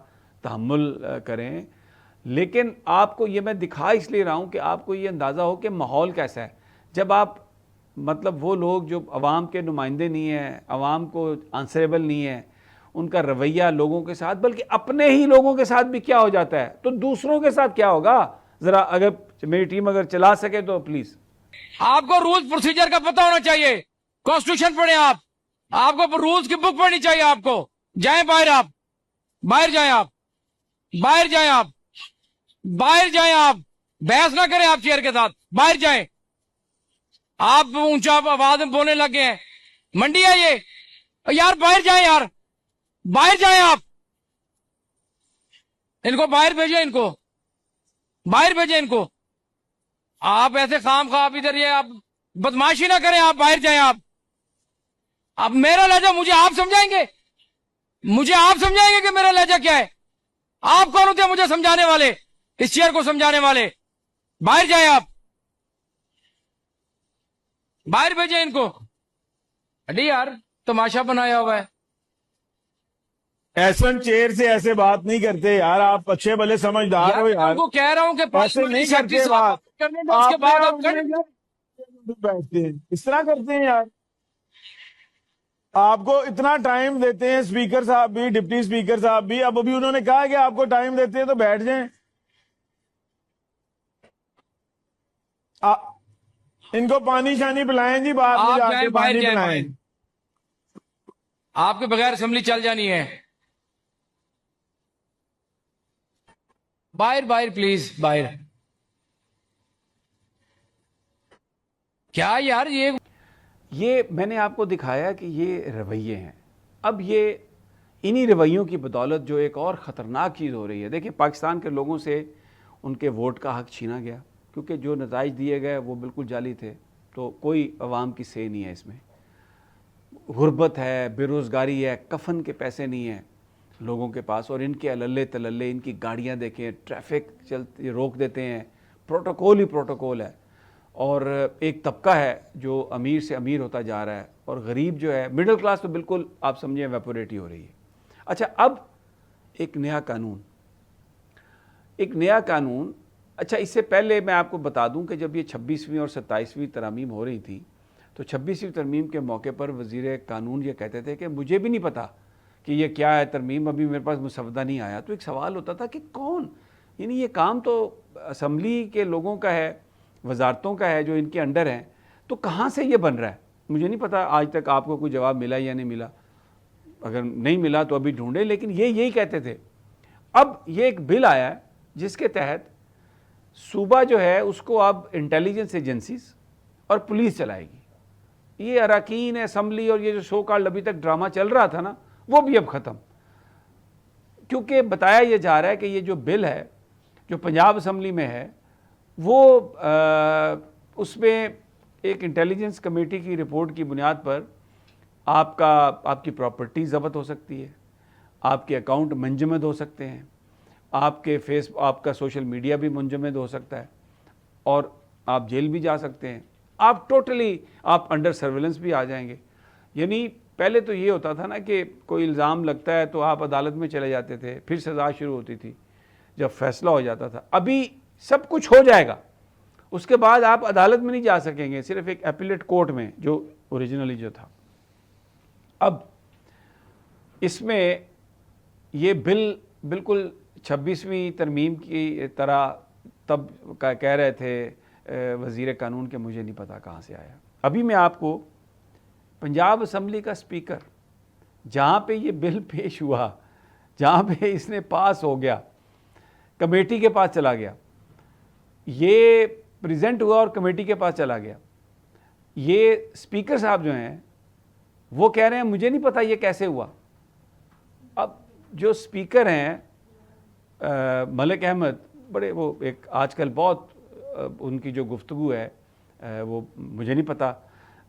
تحمل کریں, لیکن آپ کو یہ میں دکھا اس لیے رہا ہوں کہ آپ کو یہ اندازہ ہو کہ ماحول کیسا ہے. جب آپ مطلب وہ لوگ جو عوام کے نمائندے نہیں ہیں, عوام کو آنسریبل نہیں ہیں, ان کا رویہ لوگوں کے ساتھ بلکہ اپنے ہی لوگوں کے ساتھ بھی کیا ہو جاتا ہے, تو دوسروں کے ساتھ کیا ہوگا؟ ذرا اگر میری ٹیم اگر چلا سکے تو پلیز. آپ کو رولز پروسیجر کا پتہ ہونا چاہیے, کانسٹیٹیوشن پڑھیں آپ کو رولز کی بک پڑھنی چاہیے. آپ کو جائیں باہر, آپ باہر جائیں, باہر جائیں, باہر جائیں, آپ بحث نہ کریں آپ چیئر کے ساتھ, باہر جائیں. آپ اونچا آواز میں بولنے لگے ہیں, منڈی ہے یہ یار, باہر جائیں یار, باہر جائیں. آپ ان کو باہر بھیجیں, ان کو باہر بھیجیں, ان کو. آپ ایسے خام خواہ ادھر یہ آپ بدماشی نہ کریں, آپ باہر جائیں. آپ میرا لہجہ مجھے آپ سمجھائیں گے, مجھے آپ سمجھائیں گے کہ میرا لہجہ کیا ہے؟ آپ کون ہوتے ہیں مجھے سمجھانے والے, اس چیئر کو سمجھانے والے؟ باہر جائیں, آپ باہر بھیجیں ان کو. اڈی یار تماشا بنایا ہوا ہے. احسن چیئر سے ایسے بات نہیں کرتے یار, آپ اچھے بھلے سمجھدار ہو میں یار, ان کو کہہ رہا ہوں کہ ایسے نہیں کرتے بات. کرنے دو, اس کے بعد آپ کریں. بیٹھتے ہیں اس طرح کرتے ہیں یار. آپ کو اتنا ٹائم دیتے ہیں اسپیکر صاحب بھی, ڈپٹی اسپیکر صاحب بھی. اب ابھی انہوں نے کہا کہ آپ کو ٹائم دیتے ہیں تو بیٹھ جائیں. ان کو پانی شانی پلائیں جی, بعد میں آپ جا جائیں, کے باہر پانی جائیں, پلائیں. آپ کے بغیر اسمبلی چل جانی ہے. باہر باہر پلیز, باہر. کیا یار یہ میں نے آپ کو دکھایا کہ یہ رویے ہیں. اب یہ انہی رویوں کی بدولت جو ایک اور خطرناک چیز ہو رہی ہے. دیکھیں پاکستان کے لوگوں سے ان کے ووٹ کا حق چھینا گیا, کیونکہ جو نتائج دیے گئے وہ بالکل جعلی تھے, تو کوئی عوام کی سے نہیں ہے اس میں. غربت ہے, بے روزگاری ہے, کفن کے پیسے نہیں ہیں لوگوں کے پاس, اور ان کے اللے تللے, ان کی گاڑیاں دیکھیں, ٹریفک چلتی روک دیتے ہیں, پروٹوکول ہی پروٹوکول ہے. اور ایک طبقہ ہے جو امیر سے امیر ہوتا جا رہا ہے, اور غریب جو ہے, مڈل کلاس تو بالکل آپ سمجھیں ویپوریٹ ہی ہو رہی ہے. اچھا اب ایک نیا قانون, اچھا اس سے پہلے میں آپ کو بتا دوں کہ جب یہ 26ویں اور 27ویں ترامیم ہو رہی تھی, تو 26ویں ترمیم کے موقع پر وزیر قانون یہ کہتے تھے کہ مجھے بھی نہیں پتا کہ یہ کیا ہے ترمیم, ابھی میرے پاس مسودہ نہیں آیا. تو ایک سوال ہوتا تھا کہ کون, یعنی یہ کام تو اسمبلی کے لوگوں کا ہے, وزارتوں کا ہے جو ان کے انڈر ہیں, تو کہاں سے یہ بن رہا ہے؟ مجھے نہیں پتا آج تک آپ کو کوئی جواب ملا یا نہیں ملا. اگر نہیں ملا تو ابھی ڈھونڈے, لیکن یہ یہی کہتے تھے. اب یہ ایک بل آیا ہے جس کے تحت صوبہ جو ہے اس کو اب انٹیلیجنس ایجنسیز اور پولیس چلائے گی. یہ اراکین اسمبلی اور یہ جو سو کالڈ ابھی تک ڈرامہ چل رہا تھا نا, وہ بھی اب ختم, کیونکہ بتایا یہ جا رہا ہے کہ یہ جو بل ہے جو پنجاب اسمبلی میں ہے, وہ اس میں ایک انٹیلیجنس کمیٹی کی رپورٹ کی بنیاد پر آپ کی پراپرٹی ضبط ہو سکتی ہے, آپ کے اکاؤنٹ منجمد ہو سکتے ہیں, آپ کا سوشل میڈیا بھی منجمد ہو سکتا ہے, اور آپ جیل بھی جا سکتے ہیں. آپ ٹوٹلی آپ انڈر سرویلنس بھی آ جائیں گے. یعنی پہلے تو یہ ہوتا تھا نا کہ کوئی الزام لگتا ہے تو آپ عدالت میں چلے جاتے تھے, پھر سزا شروع ہوتی تھی جب فیصلہ ہو جاتا تھا. ابھی سب کچھ ہو جائے گا، اس کے بعد آپ عدالت میں نہیں جا سکیں گے، صرف ایک ایپیلیٹ کورٹ میں جو اوریجنلی جو تھا۔ اب اس میں یہ بل بالکل 26ویں ترمیم کی طرح تب کہہ رہے تھے وزیر قانون کہ مجھے نہیں پتا کہاں سے آیا۔ ابھی میں آپ کو پنجاب اسمبلی کا اسپیکر جہاں پہ یہ بل پیش ہوا، جہاں پہ اس نے پاس ہو گیا، کمیٹی کے پاس چلا گیا، یہ پریزنٹ ہوا اور کمیٹی کے پاس چلا گیا، یہ اسپیکر صاحب جو ہیں وہ کہہ رہے ہیں مجھے نہیں پتا یہ کیسے ہوا۔ اب جو اسپیکر ہیں ملک احمد، بڑے وہ ایک آج کل بہت ان کی جو گفتگو ہے وہ مجھے نہیں پتا،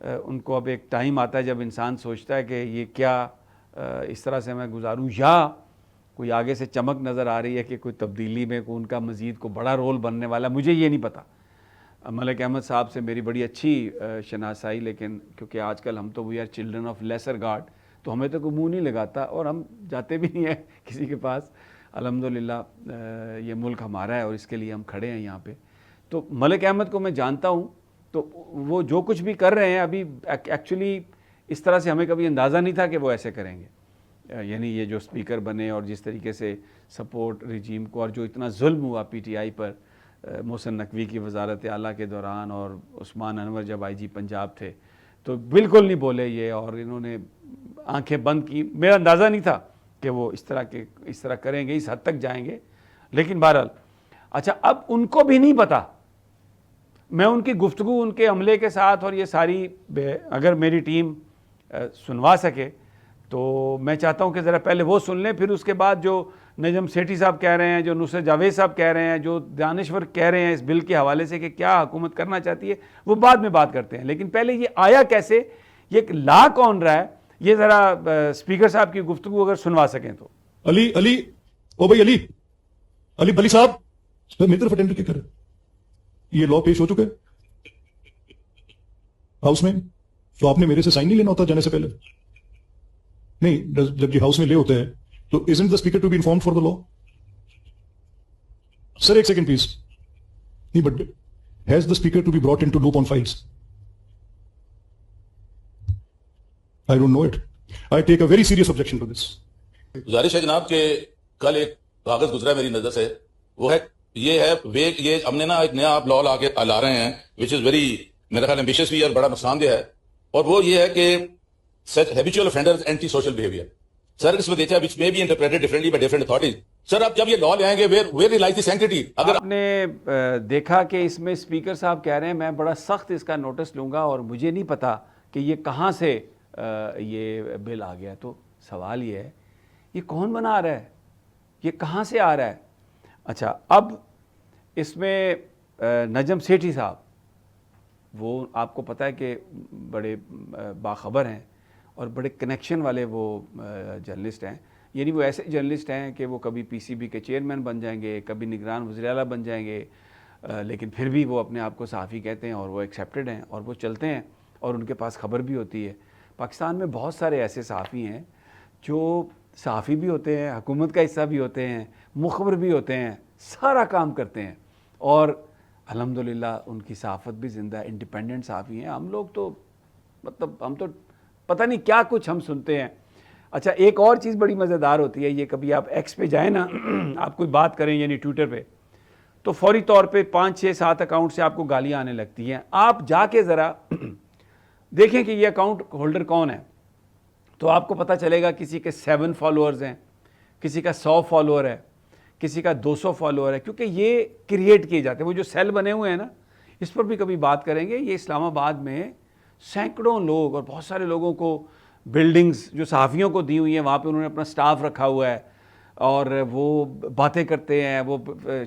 ان کو اب ایک ٹائم آتا ہے جب انسان سوچتا ہے کہ یہ کیا اس طرح سے میں گزاروں، یا کوئی آگے سے چمک نظر آ رہی ہے کہ کوئی تبدیلی میں ان کا مزید کو بڑا رول بننے والا، مجھے یہ نہیں پتا۔ ملک احمد صاحب سے میری بڑی اچھی شناسائی، لیکن کیونکہ آج کل ہم تو we are children of lesser god, تو ہمیں تو کوئی منہ نہیں لگاتا اور ہم جاتے بھی نہیں ہیں کسی کے پاس۔ الحمدللہ یہ ملک ہمارا ہے اور اس کے لیے ہم کھڑے ہیں یہاں پہ۔ تو ملک احمد کو میں جانتا ہوں، تو وہ جو کچھ بھی کر رہے ہیں ابھی ایکچولی اس طرح سے ہمیں کبھی اندازہ نہیں تھا کہ وہ ایسے کریں گے، یعنی یہ جو اسپیکر بنے اور جس طریقے سے سپورٹ رجیم کو، اور جو اتنا ظلم ہوا پی ٹی آئی پر محسن نقوی کی وزارت اعلیٰ کے دوران، اور عثمان انور جب آئی جی پنجاب تھے تو بالکل نہیں بولے یہ، اور انہوں نے آنکھیں بند کی۔ میرا اندازہ نہیں تھا کہ وہ اس طرح کریں گے، اس حد تک جائیں گے، لیکن بہرحال اچھا اب ان کو بھی نہیں پتا۔ میں ان کی گفتگو ان کے عملے کے ساتھ، اور یہ ساری اگر میری ٹیم سنوا سکے تو میں چاہتا ہوں کہ ذرا پہلے وہ سن لیں، پھر اس کے بعد جو نجم سیٹھی صاحب کہہ رہے ہیں، جو نصرت جاوید صاحب کہہ رہے ہیں، جو دانشور کہہ رہے ہیں اس بل کے حوالے سے کہ کیا حکومت کرنا چاہتی ہے، وہ بعد میں بات کرتے ہیں۔ لیکن پہلے یہ آیا کیسے، یہ ایک لا کون رہا ہے، یہ ذرا اسپیکر صاحب کی گفتگو اگر سنوا سکیں تو۔ علی او بھائی علی بلی صاحب میری طرف اٹینڈ کیا کریں، یہ لا پیش ہو چکا ہے ہاؤس میں، تو آپ نے میرے سے سائن نہیں لینا ہوتا جانے سے پہلے؟ نہیں، جب یہ ہاؤس میں لے ہوتے ہیں تو isn't the speaker to be informed for the law? سر ایک سیکنڈ پلیز، نہیں but has the speaker to be brought into loop on files? I don't know it. I take a very serious objection to this. گزارش ہے جناب کہ کل ایک کاغذ گزرا ہے میری نظر سے، وہ ہے یہ ہم نے نا ایک نیا آپ لا کے لا رہے ہیں which is very میرا خیال ایمبیشیس بھی اور بڑا نقصان دہ ہے، اور وہ یہ ہے کہ such habitual offenders anti social behavior. سر اس میں دیکھا which may be interpreted differently by different authorities. سر آپ جب یہ لا لے آئیں گے where lies the sanctity؟ اگر آپ نے دیکھا کہ اس میں اسپیکر صاحب کہہ رہے ہیں میں بڑا سخت اس کا نوٹس لوں گا اور مجھے نہیں پتا کہ یہ کہاں سے یہ بل آ گیا۔ تو سوال یہ ہے یہ کون بنا رہا ہے، یہ کہاں سے آ رہا ہے؟ اچھا اب اس میں نجم سیٹھی صاحب، وہ آپ کو پتہ ہے کہ بڑے باخبر ہیں اور بڑے کنیکشن والے وہ جرنلسٹ ہیں، یعنی وہ ایسے جرنلسٹ ہیں کہ وہ کبھی پی سی بی کے چیئرمین بن جائیں گے، کبھی نگران وزیر اعلیٰ بن جائیں گے، لیکن پھر بھی وہ اپنے آپ کو صحافی کہتے ہیں اور وہ ایکسیپٹڈ ہیں اور وہ چلتے ہیں اور ان کے پاس خبر بھی ہوتی ہے۔ پاکستان میں بہت سارے ایسے صحافی ہیں جو صحافی بھی ہوتے ہیں، حکومت کا حصہ بھی ہوتے ہیں، مخبر بھی ہوتے ہیں، سارا کام کرتے ہیں، اور الحمدللہ ان کی صحافت بھی زندہ ہے، انڈیپینڈنٹ صحافی ہیں۔ ہم لوگ تو مطلب ہم تو پتہ نہیں کیا کچھ ہم سنتے ہیں۔ اچھا ایک اور چیز بڑی مزیدار ہوتی ہے، یہ کبھی آپ ایکس پہ جائیں نا، آپ کوئی بات کریں یعنی ٹویٹر پہ، تو فوری طور پہ 5 6 7 اکاؤنٹ سے آپ کو گالیاں آنے لگتی ہیں۔ آپ جا کے ذرا دیکھیں کہ یہ اکاؤنٹ ہولڈر کون ہے، تو آپ کو پتہ چلے گا کسی کے 7 فالوورز ہیں، کسی کا 100 فالوور ہے، کسی کا 200 فالوور ہے، کیونکہ یہ کریٹ کیے جاتے ہیں۔ وہ جو سیل بنے ہوئے ہیں نا، اس پر بھی کبھی بات کریں گے۔ یہ اسلام آباد میں سینکڑوں لوگ اور بہت سارے لوگوں کو بلڈنگز جو صحافیوں کو دی ہوئی ہیں، وہاں پہ انہوں نے اپنا سٹاف رکھا ہوا ہے اور وہ باتیں کرتے ہیں، وہ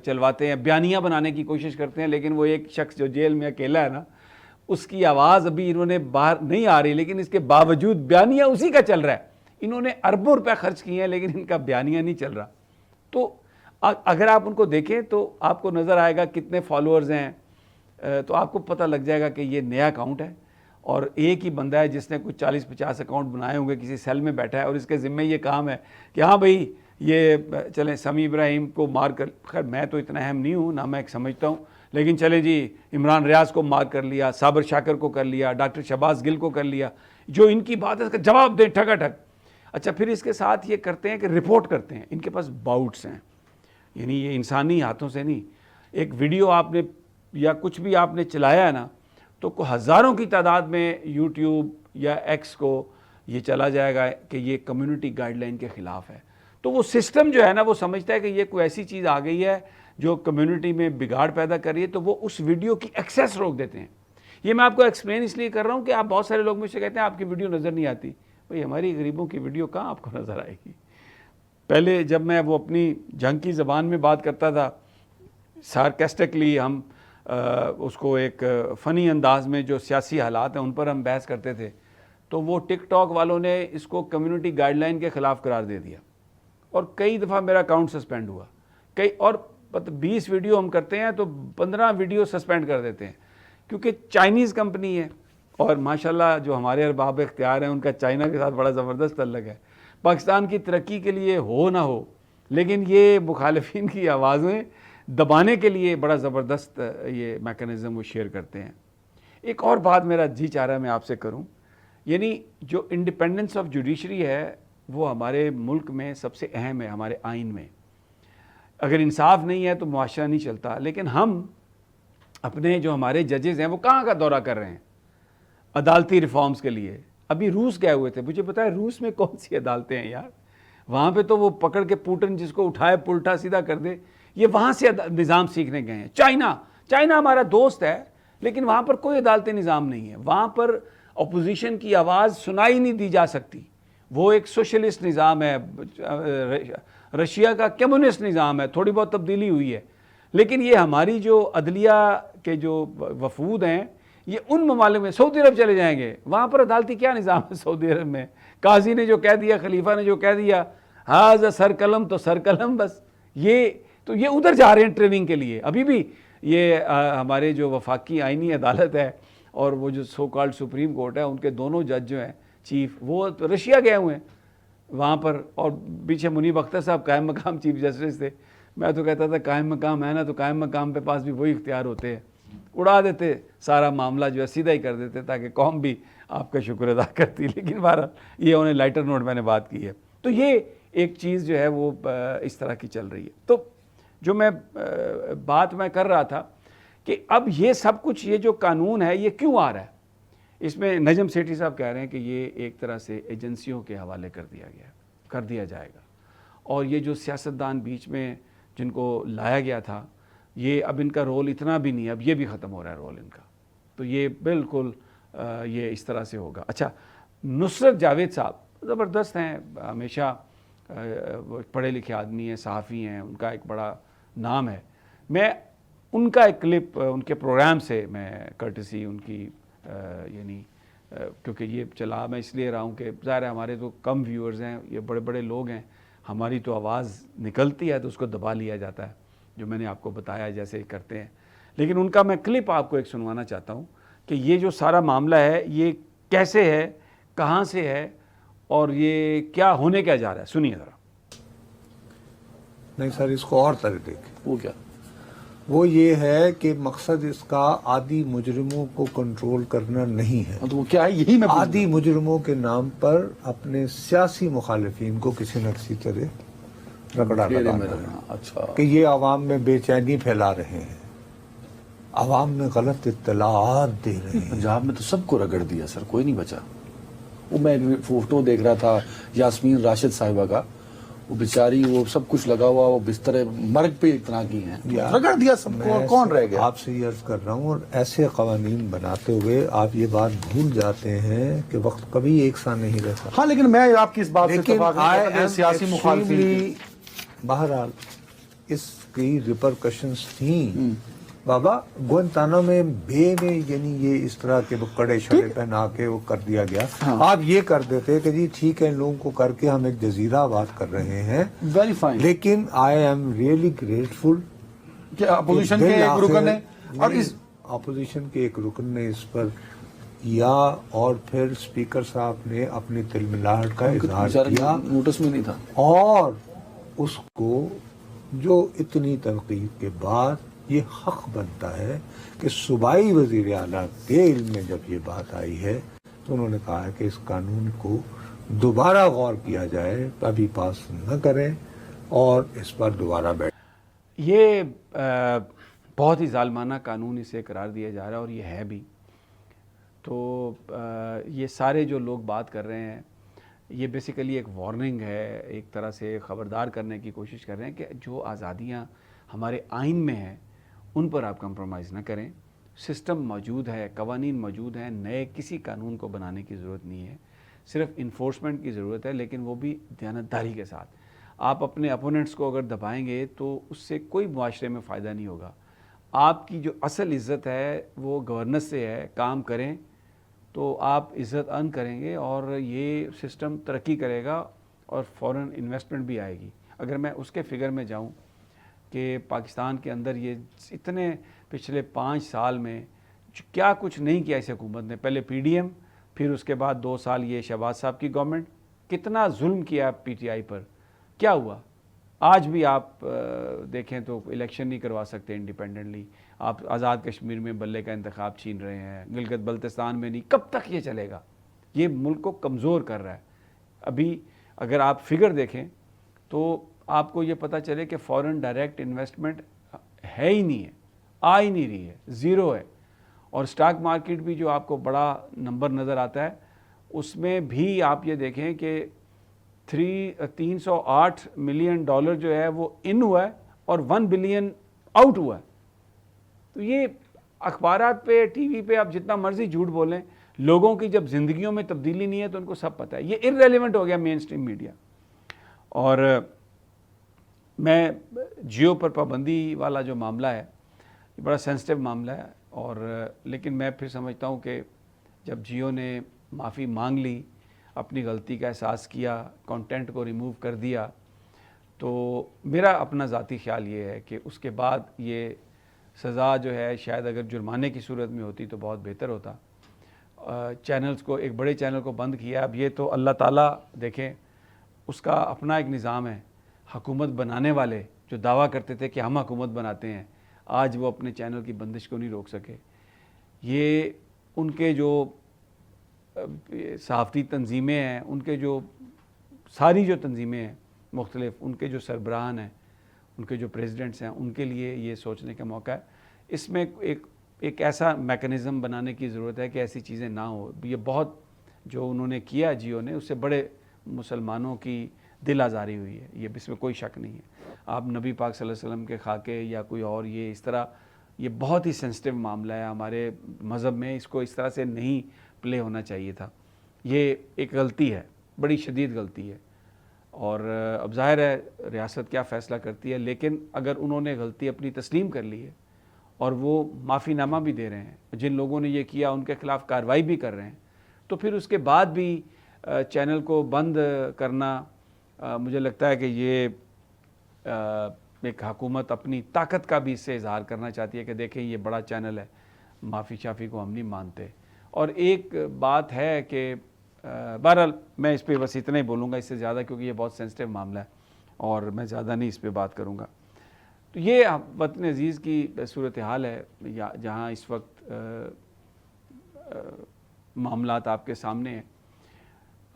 چلواتے ہیں، بیانیہ بنانے کی کوشش کرتے ہیں، لیکن وہ ایک شخص جو جیل میں اکیلا ہے نا، اس کی آواز ابھی انہوں نے باہر نہیں آ رہی، لیکن اس کے باوجود بیانیہ اسی کا چل رہا ہے۔ انہوں نے اربوں روپے خرچ کیے ہیں لیکن ان کا بیانیہ نہیں چل رہا۔ تو اگر آپ ان کو دیکھیں تو آپ کو نظر آئے گا کتنے فالوورز ہیں، تو آپ کو پتہ لگ جائے گا کہ یہ نیا اکاؤنٹ ہے اور ایک ہی بندہ ہے جس نے کچھ 40 50 اکاؤنٹ بنائے ہوں گے، کسی سیل میں بیٹھا ہے اور اس کے ذمہ یہ کام ہے کہ ہاں بھائی یہ چلیں سمیع ابراہیم کو مار کر، خیر میں تو اتنا اہم نہیں ہوں، نہ میں سمجھتا ہوں، لیکن چلیں جی عمران ریاض کو مار کر لیا، صابر شاکر کو کر لیا، ڈاکٹر شہباز گل کو کر لیا، جو ان کی بات ہے اس کا جواب دیں ٹھگا ٹھگ. اچھا پھر اس کے ساتھ یہ کرتے ہیں کہ رپورٹ کرتے ہیں، ان کے پاس باؤٹس ہیں، یعنی یہ انسانی ہاتھوں سے نہیں. ایک ویڈیو آپ نے یا کچھ بھی آپ نے چلایا ہے نا تو ہزاروں کی تعداد میں یوٹیوب یا ایکس کو یہ چلا جائے گا کہ یہ کمیونٹی گائیڈ لائن کے خلاف ہے. تو وہ سسٹم جو ہے نا وہ سمجھتا ہے کہ یہ کوئی ایسی چیز آ گئی ہے جو کمیونٹی میں بگاڑ پیدا کر رہی ہے، تو وہ اس ویڈیو کی ایکسیس روک دیتے ہیں. یہ میں آپ کو ایکسپلین اس لیے کر رہا ہوں کہ آپ بہت سارے لوگ مجھ سے کہتے ہیں آپ کی ویڈیو نظر نہیں آتی. بھئی ہماری غریبوں کی ویڈیو کہاں آپ کو نظر آئے گی؟ پہلے جب میں وہ اپنی جنگ کی زبان میں بات کرتا تھا، سارکیسٹکلی ہم اس کو ایک فنی انداز میں جو سیاسی حالات ہیں ان پر ہم بحث کرتے تھے، تو وہ ٹک ٹاک والوں نے اس کو کمیونٹی گائیڈ لائن کے خلاف قرار دے دیا اور کئی دفعہ میرا اکاؤنٹ سسپینڈ ہوا. اور 20 ویڈیو ہم کرتے ہیں تو 15 ویڈیو سسپینڈ کر دیتے ہیں، کیونکہ چائنیز کمپنی ہے اور ماشاءاللہ جو ہمارے ارباب اختیار ہیں ان کا چائنا کے ساتھ بڑا زبردست تعلق ہے. پاکستان کی ترقی کے لیے ہو نہ ہو، لیکن یہ مخالفین کی آوازیں دبانے کے لیے بڑا زبردست یہ میکانزم وہ شیئر کرتے ہیں. ایک اور بات میرا جی چاہ رہا ہے میں آپ سے کروں، یعنی جو انڈیپینڈنس آف جوڈیشری ہے وہ ہمارے ملک میں سب سے اہم ہے، ہمارے آئین میں. اگر انصاف نہیں ہے تو معاشرہ نہیں چلتا. لیکن ہم اپنے جو ہمارے ججز ہیں وہ کہاں کا دورہ کر رہے ہیں عدالتی ریفارمز کے لیے. ابھی روس گئے ہوئے تھے، مجھے پتا ہے روس میں کون سی عدالتیں ہیں یار، وہاں پہ تو وہ پکڑ کے پوٹن جس کو اٹھائے پلٹا سیدھا کر دے، یہ وہاں سے نظام سیکھنے گئے ہیں. چائنا ہمارا دوست ہے لیکن وہاں پر کوئی عدالتی نظام نہیں ہے، وہاں پر اپوزیشن کی آواز سنائی نہیں دی جا سکتی. وہ ایک سوشلسٹ نظام ہے، رشیا کا کمیونسٹ نظام ہے، تھوڑی بہت تبدیلی ہوئی ہے. لیکن یہ ہماری جو عدلیہ کے جو وفود ہیں یہ ان ممالک میں، سعودی عرب چلے جائیں گے، وہاں پر عدالتی کیا نظام ہے سعودی عرب میں؟ قاضی نے جو کہہ دیا، خلیفہ نے جو کہہ دیا، ہاذا سر قلم تو سر قلم بس. یہ ادھر جا رہے ہیں ٹریننگ کے لیے. ابھی بھی یہ ہمارے جو وفاقی آئینی عدالت ہے اور وہ جو سو کالڈ سپریم کورٹ ہے، ان کے دونوں جج جو ہیں چیف، وہ رشیا گئے ہوئے ہیں وہاں پر. اور پیچھے منیب اختر صاحب قائم مقام چیف جسٹس تھے. میں تو کہتا تھا قائم مقام ہے نا تو قائم مقام پہ پاس بھی وہی اختیار ہوتے ہیں، اڑا دیتے سارا معاملہ جو ہے، سیدھا ہی کر دیتے تاکہ قوم بھی آپ کا شکر ادا کرتی. لیکن بہرحال یہ انہیں لائٹر نوٹ میں نے بات کی ہے. تو یہ ایک چیز جو ہے وہ اس طرح کی چل رہی ہے. تو جو بات میں کر رہا تھا کہ اب یہ سب کچھ، یہ جو قانون ہے یہ کیوں آ رہا ہے؟ اس میں نجم سیٹھی صاحب کہہ رہے ہیں کہ یہ ایک طرح سے ایجنسیوں کے حوالے کر دیا جائے گا، اور یہ جو سیاستدان بیچ میں جن کو لایا گیا تھا، یہ اب ان کا رول اتنا بھی نہیں، اب یہ بھی ختم ہو رہا ہے رول ان کا. تو یہ بالکل یہ اس طرح سے ہوگا. اچھا نصرت جاوید صاحب زبردست ہیں، ہمیشہ پڑھے لکھے آدمی ہیں، صحافی ہیں، ان کا ایک بڑا نام ہے. میں ان کا ایک کلپ ان کے پروگرام سے میں کرٹسی ان کی یعنی کیونکہ یہ چلا میں اس لیے رہا ہوں کہ ظاہر ہے ہمارے تو کم ویورز ہیں، یہ بڑے بڑے لوگ ہیں، ہماری تو آواز نکلتی ہے تو اس کو دبا لیا جاتا ہے، جو میں نے آپ کو بتایا جیسے کرتے ہیں. لیکن ان کا میں کلپ آپ کو ایک سنوانا چاہتا ہوں کہ یہ جو سارا معاملہ ہے یہ کیسے ہے، کہاں سے ہے اور یہ کیا ہونے کیا جا رہا ہے. سنیے ذرا. نہیں سر، اس کو اور طرح دیکھیں. وہ کیا؟ وہ یہ ہے کہ مقصد اس کا عادی مجرموں کو کنٹرول کرنا نہیں ہے. تو کیا ہے؟ یہی میں عادی مجرموں کے نام پر اپنے سیاسی مخالفین کو کسی نہ کسی طرح رگڑا لگانا. اچھا، کہ یہ عوام میں بے چینی پھیلا رہے ہیں، عوام میں غلط اطلاعات دے رہے ہیں. پنجاب میں تو سب کو رگڑ دیا سر، کوئی نہیں بچا. وہ میں فوٹو دیکھ رہا تھا یاسمین راشد صاحبہ کا، وہ بیچاری وہ سب کچھ لگا ہوا، وہ بستر مرگ پہ اتنا کی ہیں، رگڑ دیا سب کو. کون رہ گیا؟ آپ سے یہ عرض کر رہا ہوں. اور ایسے قوانین بناتے ہوئے آپ یہ بات بھول جاتے ہیں کہ وقت کبھی ایک سا نہیں رہتا. ہاں لیکن میں آپ کی اس بات سے اتفاق نہیں کرتا، سیاسی مخالفین. بہرحال اس کی ریپرکشنز تھیں بابا. گوانتانامو میں بے میں یعنی یہ اس طرح کے کڑے شڑے پہنا کے وہ کر دیا گیا. آپ یہ کر دیتے کہ جی ٹھیک ہے، لوگوں کو کر کے ہم ایک جزیرہ آباد کر رہے ہیں. Very fine. لیکن آئی ایم ریئلی گریٹفل کہ اپوزیشن کے ایک رکن نے، اور اس اپوزیشن کے ایک رکن نے اس پر یا اور پھر اسپیکر صاحب نے اپنی تلملاہٹ کا اظہار کیا. نوٹس میں نہیں تھا. اور اس کو جو اتنی تنقید کے بعد یہ حق بنتا ہے کہ صوبائی وزیر اعلیٰ کے علم میں جب یہ بات آئی ہے تو انہوں نے کہا ہے کہ اس قانون کو دوبارہ غور کیا جائے، ابھی پاس نہ کریں اور اس پر دوبارہ بیٹھ. یہ بہت ہی ظالمانہ قانون اسے قرار دیا جا رہا ہے، اور یہ ہے بھی. تو یہ سارے جو لوگ بات کر رہے ہیں یہ بیسیکلی ایک وارننگ ہے، ایک طرح سے خبردار کرنے کی کوشش کر رہے ہیں کہ جو آزادیاں ہمارے آئین میں ہیں ان پر آپ کمپرومائز نہ کریں. سسٹم موجود ہے، قوانین موجود ہیں، نئے کسی قانون کو بنانے کی ضرورت نہیں ہے، صرف انفورسمنٹ کی ضرورت ہے، لیکن وہ بھی دیانتداری کے ساتھ. آپ اپنے اپوننٹس کو اگر دبائیں گے تو اس سے کوئی معاشرے میں فائدہ نہیں ہوگا. آپ کی جو اصل عزت ہے وہ گورننس سے ہے. کام کریں تو آپ عزت ارن کریں گے اور یہ سسٹم ترقی کرے گا اور فورن انویسٹمنٹ بھی آئے گی. اگر میں اس کے فگر میں جاؤں کہ پاکستان کے اندر یہ اتنے پچھلے 5 سال میں کیا کچھ نہیں کیا اس حکومت نے. پہلے پی ڈی ایم، پھر اس کے بعد 2 سال یہ شہباز صاحب کی گورنمنٹ، کتنا ظلم کیا پی ٹی آئی پر. کیا ہوا؟ آج بھی آپ دیکھیں تو الیکشن نہیں کروا سکتے انڈیپینڈنٹلی. آپ آزاد کشمیر میں بلے کا انتخاب چھین رہے ہیں، گلگت بلتستان میں نہیں. کب تک یہ چلے گا؟ یہ ملک کو کمزور کر رہا ہے. ابھی اگر آپ فگر دیکھیں تو آپ کو یہ پتہ چلے کہ فورن ڈائریکٹ انویسٹمنٹ ہے ہی نہیں ہے، آ ہی نہیں رہی ہے، زیرو ہے. اور سٹاک مارکیٹ بھی جو آپ کو بڑا نمبر نظر آتا ہے اس میں بھی آپ یہ دیکھیں کہ 308 ملین ڈالر جو ہے وہ ان ہوا ہے اور 1 بلین آؤٹ ہوا ہے. تو یہ اخبارات پہ، ٹی وی پہ آپ جتنا مرضی جھوٹ بولیں، لوگوں کی جب زندگیوں میں تبدیلی نہیں ہے تو ان کو سب پتہ ہے. یہ ارریلیونٹ ہو گیا مین سٹریم میڈیا. اور میں جیو پر پابندی والا جو معاملہ ہے یہ بڑا سینسٹیو معاملہ ہے، اور لیکن میں پھر سمجھتا ہوں کہ جب جیو نے معافی مانگ لی، اپنی غلطی کا احساس کیا، کانٹینٹ کو ریموو کر دیا، تو میرا اپنا ذاتی خیال یہ ہے کہ اس کے بعد یہ سزا جو ہے شاید اگر جرمانے کی صورت میں ہوتی تو بہت بہتر ہوتا. چینلز کو، ایک بڑے چینل کو بند کیا. اب یہ تو اللہ تعالیٰ دیکھیں اس کا اپنا ایک نظام ہے. حکومت بنانے والے جو دعویٰ کرتے تھے کہ ہم حکومت بناتے ہیں، آج وہ اپنے چینل کی بندش کو نہیں روک سکے. یہ ان کے جو صحافتی تنظیمیں ہیں، ان کے جو ساری جو تنظیمیں ہیں مختلف، ان کے جو سربراہان ہیں، ان کے جو پریزیڈنٹس ہیں، ان کے لیے یہ سوچنے کا موقع ہے. اس میں ایک ایسا میکنزم بنانے کی ضرورت ہے کہ ایسی چیزیں نہ ہو. یہ بہت جو انہوں نے کیا جیو نے، اس سے بڑے مسلمانوں کی دل آزاری ہوئی ہے، یہ اس میں کوئی شک نہیں ہے. آپ نبی پاک صلی اللہ علیہ وسلم کے خاکے یا کوئی اور، یہ اس طرح یہ بہت ہی سینسٹیو معاملہ ہے ہمارے مذہب میں. اس کو اس طرح سے نہیں پلے ہونا چاہیے تھا. یہ ایک غلطی ہے، بڑی شدید غلطی ہے. اور اب ظاہر ہے ریاست کیا فیصلہ کرتی ہے، لیکن اگر انہوں نے غلطی اپنی تسلیم کر لی ہے اور وہ معافی نامہ بھی دے رہے ہیں، جن لوگوں نے یہ کیا ان کے خلاف کارروائی بھی کر رہے ہیں، تو پھر اس کے بعد بھی چینل کو بند کرنا، مجھے لگتا ہے کہ یہ ایک حکومت اپنی طاقت کا بھی اس سے اظہار کرنا چاہتی ہے کہ دیکھیں یہ بڑا چینل ہے، معافی شافی کو ہم نہیں مانتے. اور ایک بات ہے کہ بہرحال میں اس پہ بس اتنا ہی بولوں گا، اس سے زیادہ، کیونکہ یہ بہت سینسٹیو معاملہ ہے اور میں زیادہ نہیں اس پہ بات کروں گا. تو یہ وطن عزیز کی صورتحال ہے جہاں اس وقت معاملات آپ کے سامنے ہیں.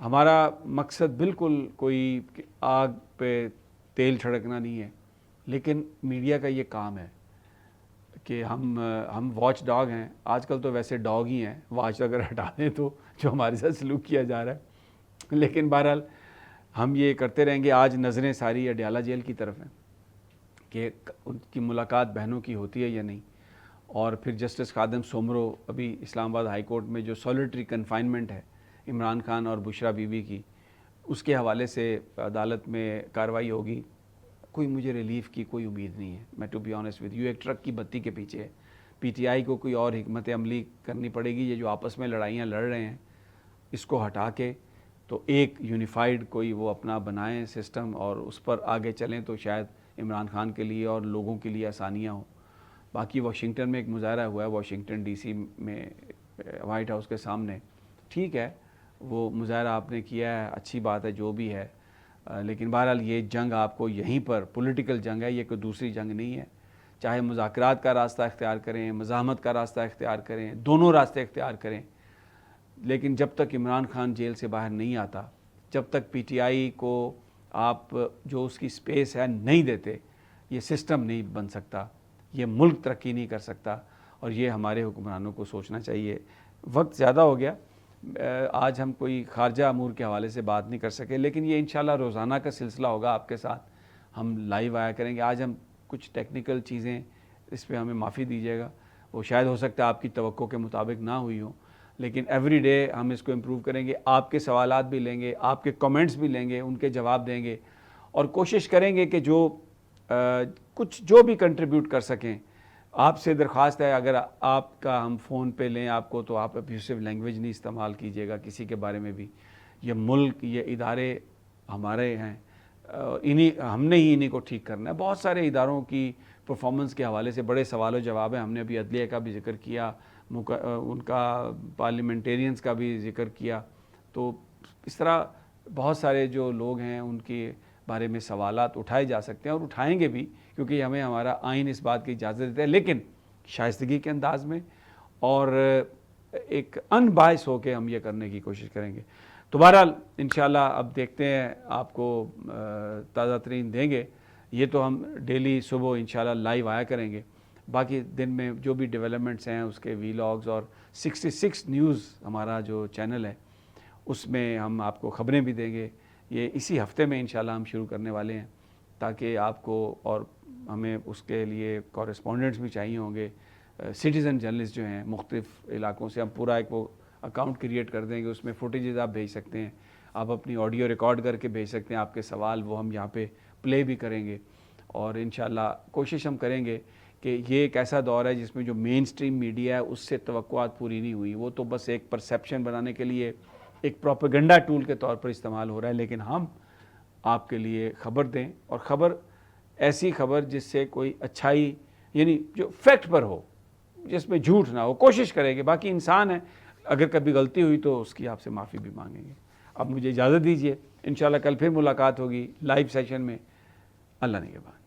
ہمارا مقصد بالکل کوئی آگ پہ تیل چھڑکنا نہیں ہے، لیکن میڈیا کا یہ کام ہے کہ ہم واچ ڈاگ ہیں. آج کل تو ویسے ڈاگ ہی ہیں، واچ اگر ہٹا دیں تو جو ہمارے ساتھ سلوک کیا جا رہا ہے. لیکن بہرحال ہم یہ کرتے رہیں گے. آج نظریں ساری اڈیالہ جیل کی طرف ہیں کہ ان کی ملاقات بہنوں کی ہوتی ہے یا نہیں. اور پھر جسٹس خادم سومرو، ابھی اسلام آباد ہائی کورٹ میں جو سولیٹری کنفائنمنٹ ہے عمران خان اور بشرا بی بی کی، اس کے حوالے سے عدالت میں کارروائی ہوگی. کوئی مجھے ریلیف کی کوئی امید نہیں ہے. میں to be honest with you, ایک ٹرک کی بتی کے پیچھے ہے. پی ٹی آئی کو کوئی اور حکمت عملی کرنی پڑے گی. یہ جو آپس میں لڑائیاں لڑ رہے ہیں اس کو ہٹا کے تو ایک یونیفائڈ کوئی وہ اپنا بنائیں سسٹم اور اس پر آگے چلیں تو شاید عمران خان کے لیے اور لوگوں کے لیے آسانیاں ہوں. باقی واشنگٹن میں ایک مظاہرہ ہوا ہے، واشنگٹن ڈی سی میں وائٹ ہاؤس کے سامنے. ٹھیک ہے، وہ مظاہرہ آپ نے کیا ہے، اچھی بات ہے جو بھی ہے، لیکن بہرحال یہ جنگ آپ کو یہیں پر پولیٹیکل جنگ ہے, یہ کوئی دوسری جنگ نہیں ہے. چاہے مذاکرات کا راستہ اختیار کریں, مزاحمت کا راستہ اختیار کریں, دونوں راستے اختیار کریں, لیکن جب تک عمران خان جیل سے باہر نہیں آتا, جب تک پی ٹی آئی کو آپ جو اس کی سپیس ہے نہیں دیتے, یہ سسٹم نہیں بن سکتا, یہ ملک ترقی نہیں کر سکتا. اور یہ ہمارے حکمرانوں کو سوچنا چاہیے. وقت زیادہ ہو گیا, آج ہم کوئی خارجہ امور کے حوالے سے بات نہیں کر سکے, لیکن یہ انشاءاللہ روزانہ کا سلسلہ ہوگا آپ کے ساتھ, ہم لائیو آیا کریں گے. آج ہم کچھ ٹیکنیکل چیزیں, اس پہ ہمیں معافی دیجیے گا, وہ شاید ہو سکتا ہے آپ کی توقع کے مطابق نہ ہوئی ہوں, لیکن ایوری ڈے ہم اس کو امپروو کریں گے. آپ کے سوالات بھی لیں گے, آپ کے کمنٹس بھی لیں گے, ان کے جواب دیں گے, اور کوشش کریں گے کہ کچھ جو بھی کنٹریبیوٹ کر سکیں. آپ سے درخواست ہے, اگر آپ کا ہم فون پہ لیں آپ کو, تو آپ ابیوسو لینگویج نہیں استعمال کیجیے گا کسی کے بارے میں بھی. یہ ملک, یہ ادارے ہمارے ہیں, ہم نے ہی انہیں کو ٹھیک کرنا ہے. بہت سارے اداروں کی پرفارمنس کے حوالے سے بڑے سوال و جواب ہیں. ہم نے ابھی عدلیہ کا بھی ذکر کیا, ان کا پارلیمنٹیرینز کا بھی ذکر کیا. تو اس طرح بہت سارے جو لوگ ہیں ان کے بارے میں سوالات اٹھائے جا سکتے ہیں, اور اٹھائیں گے بھی, کیونکہ ہمیں ہمارا آئین اس بات کی اجازت دیتا ہے, لیکن شائستگی کے انداز میں اور ایک ان بائس ہو کے ہم یہ کرنے کی کوشش کریں گے. تو بہرحال انشاءاللہ اب دیکھتے ہیں, آپ کو تازہ ترین دیں گے. یہ تو ہم ڈیلی صبح انشاءاللہ لائیو آیا کریں گے. باقی دن میں جو بھی ڈیولپمنٹس ہیں اس کے ویلاگز, اور 66 نیوز ہمارا جو چینل ہے اس میں ہم آپ کو خبریں بھی دیں گے. یہ اسی ہفتے میں انشاءاللہ ہم شروع کرنے والے ہیں, تاکہ آپ کو, اور ہمیں اس کے لیے کورسپونڈنٹس بھی چاہیے ہوں گے, سٹیزن جرنلسٹ جو ہیں مختلف علاقوں سے. ہم پورا ایک وہ اکاؤنٹ کریٹ کر دیں گے, اس میں فوٹیجز آپ بھیج سکتے ہیں, آپ اپنی آڈیو ریکارڈ کر کے بھیج سکتے ہیں, آپ کے سوال وہ ہم یہاں پہ پلے بھی کریں گے. اور انشاءاللہ کوشش ہم کریں گے کہ یہ ایک ایسا دور ہے جس میں جو مین سٹریم میڈیا ہے اس سے توقعات پوری نہیں ہوئی, وہ تو بس ایک پرسیپشن بنانے کے لیے ایک پروپیگنڈا ٹول کے طور پر استعمال ہو رہا ہے. لیکن ہم آپ کے لیے خبر دیں, اور خبر ایسی خبر جس سے کوئی اچھائی, یعنی جو فیکٹ پر ہو, جس میں جھوٹ نہ ہو, کوشش کریں گے. باقی انسان ہے, اگر کبھی غلطی ہوئی تو اس کی آپ سے معافی بھی مانگیں گے. اب مجھے اجازت دیجیے, انشاءاللہ کل پھر ملاقات ہوگی لائیو سیشن میں. اللہ نگہبان.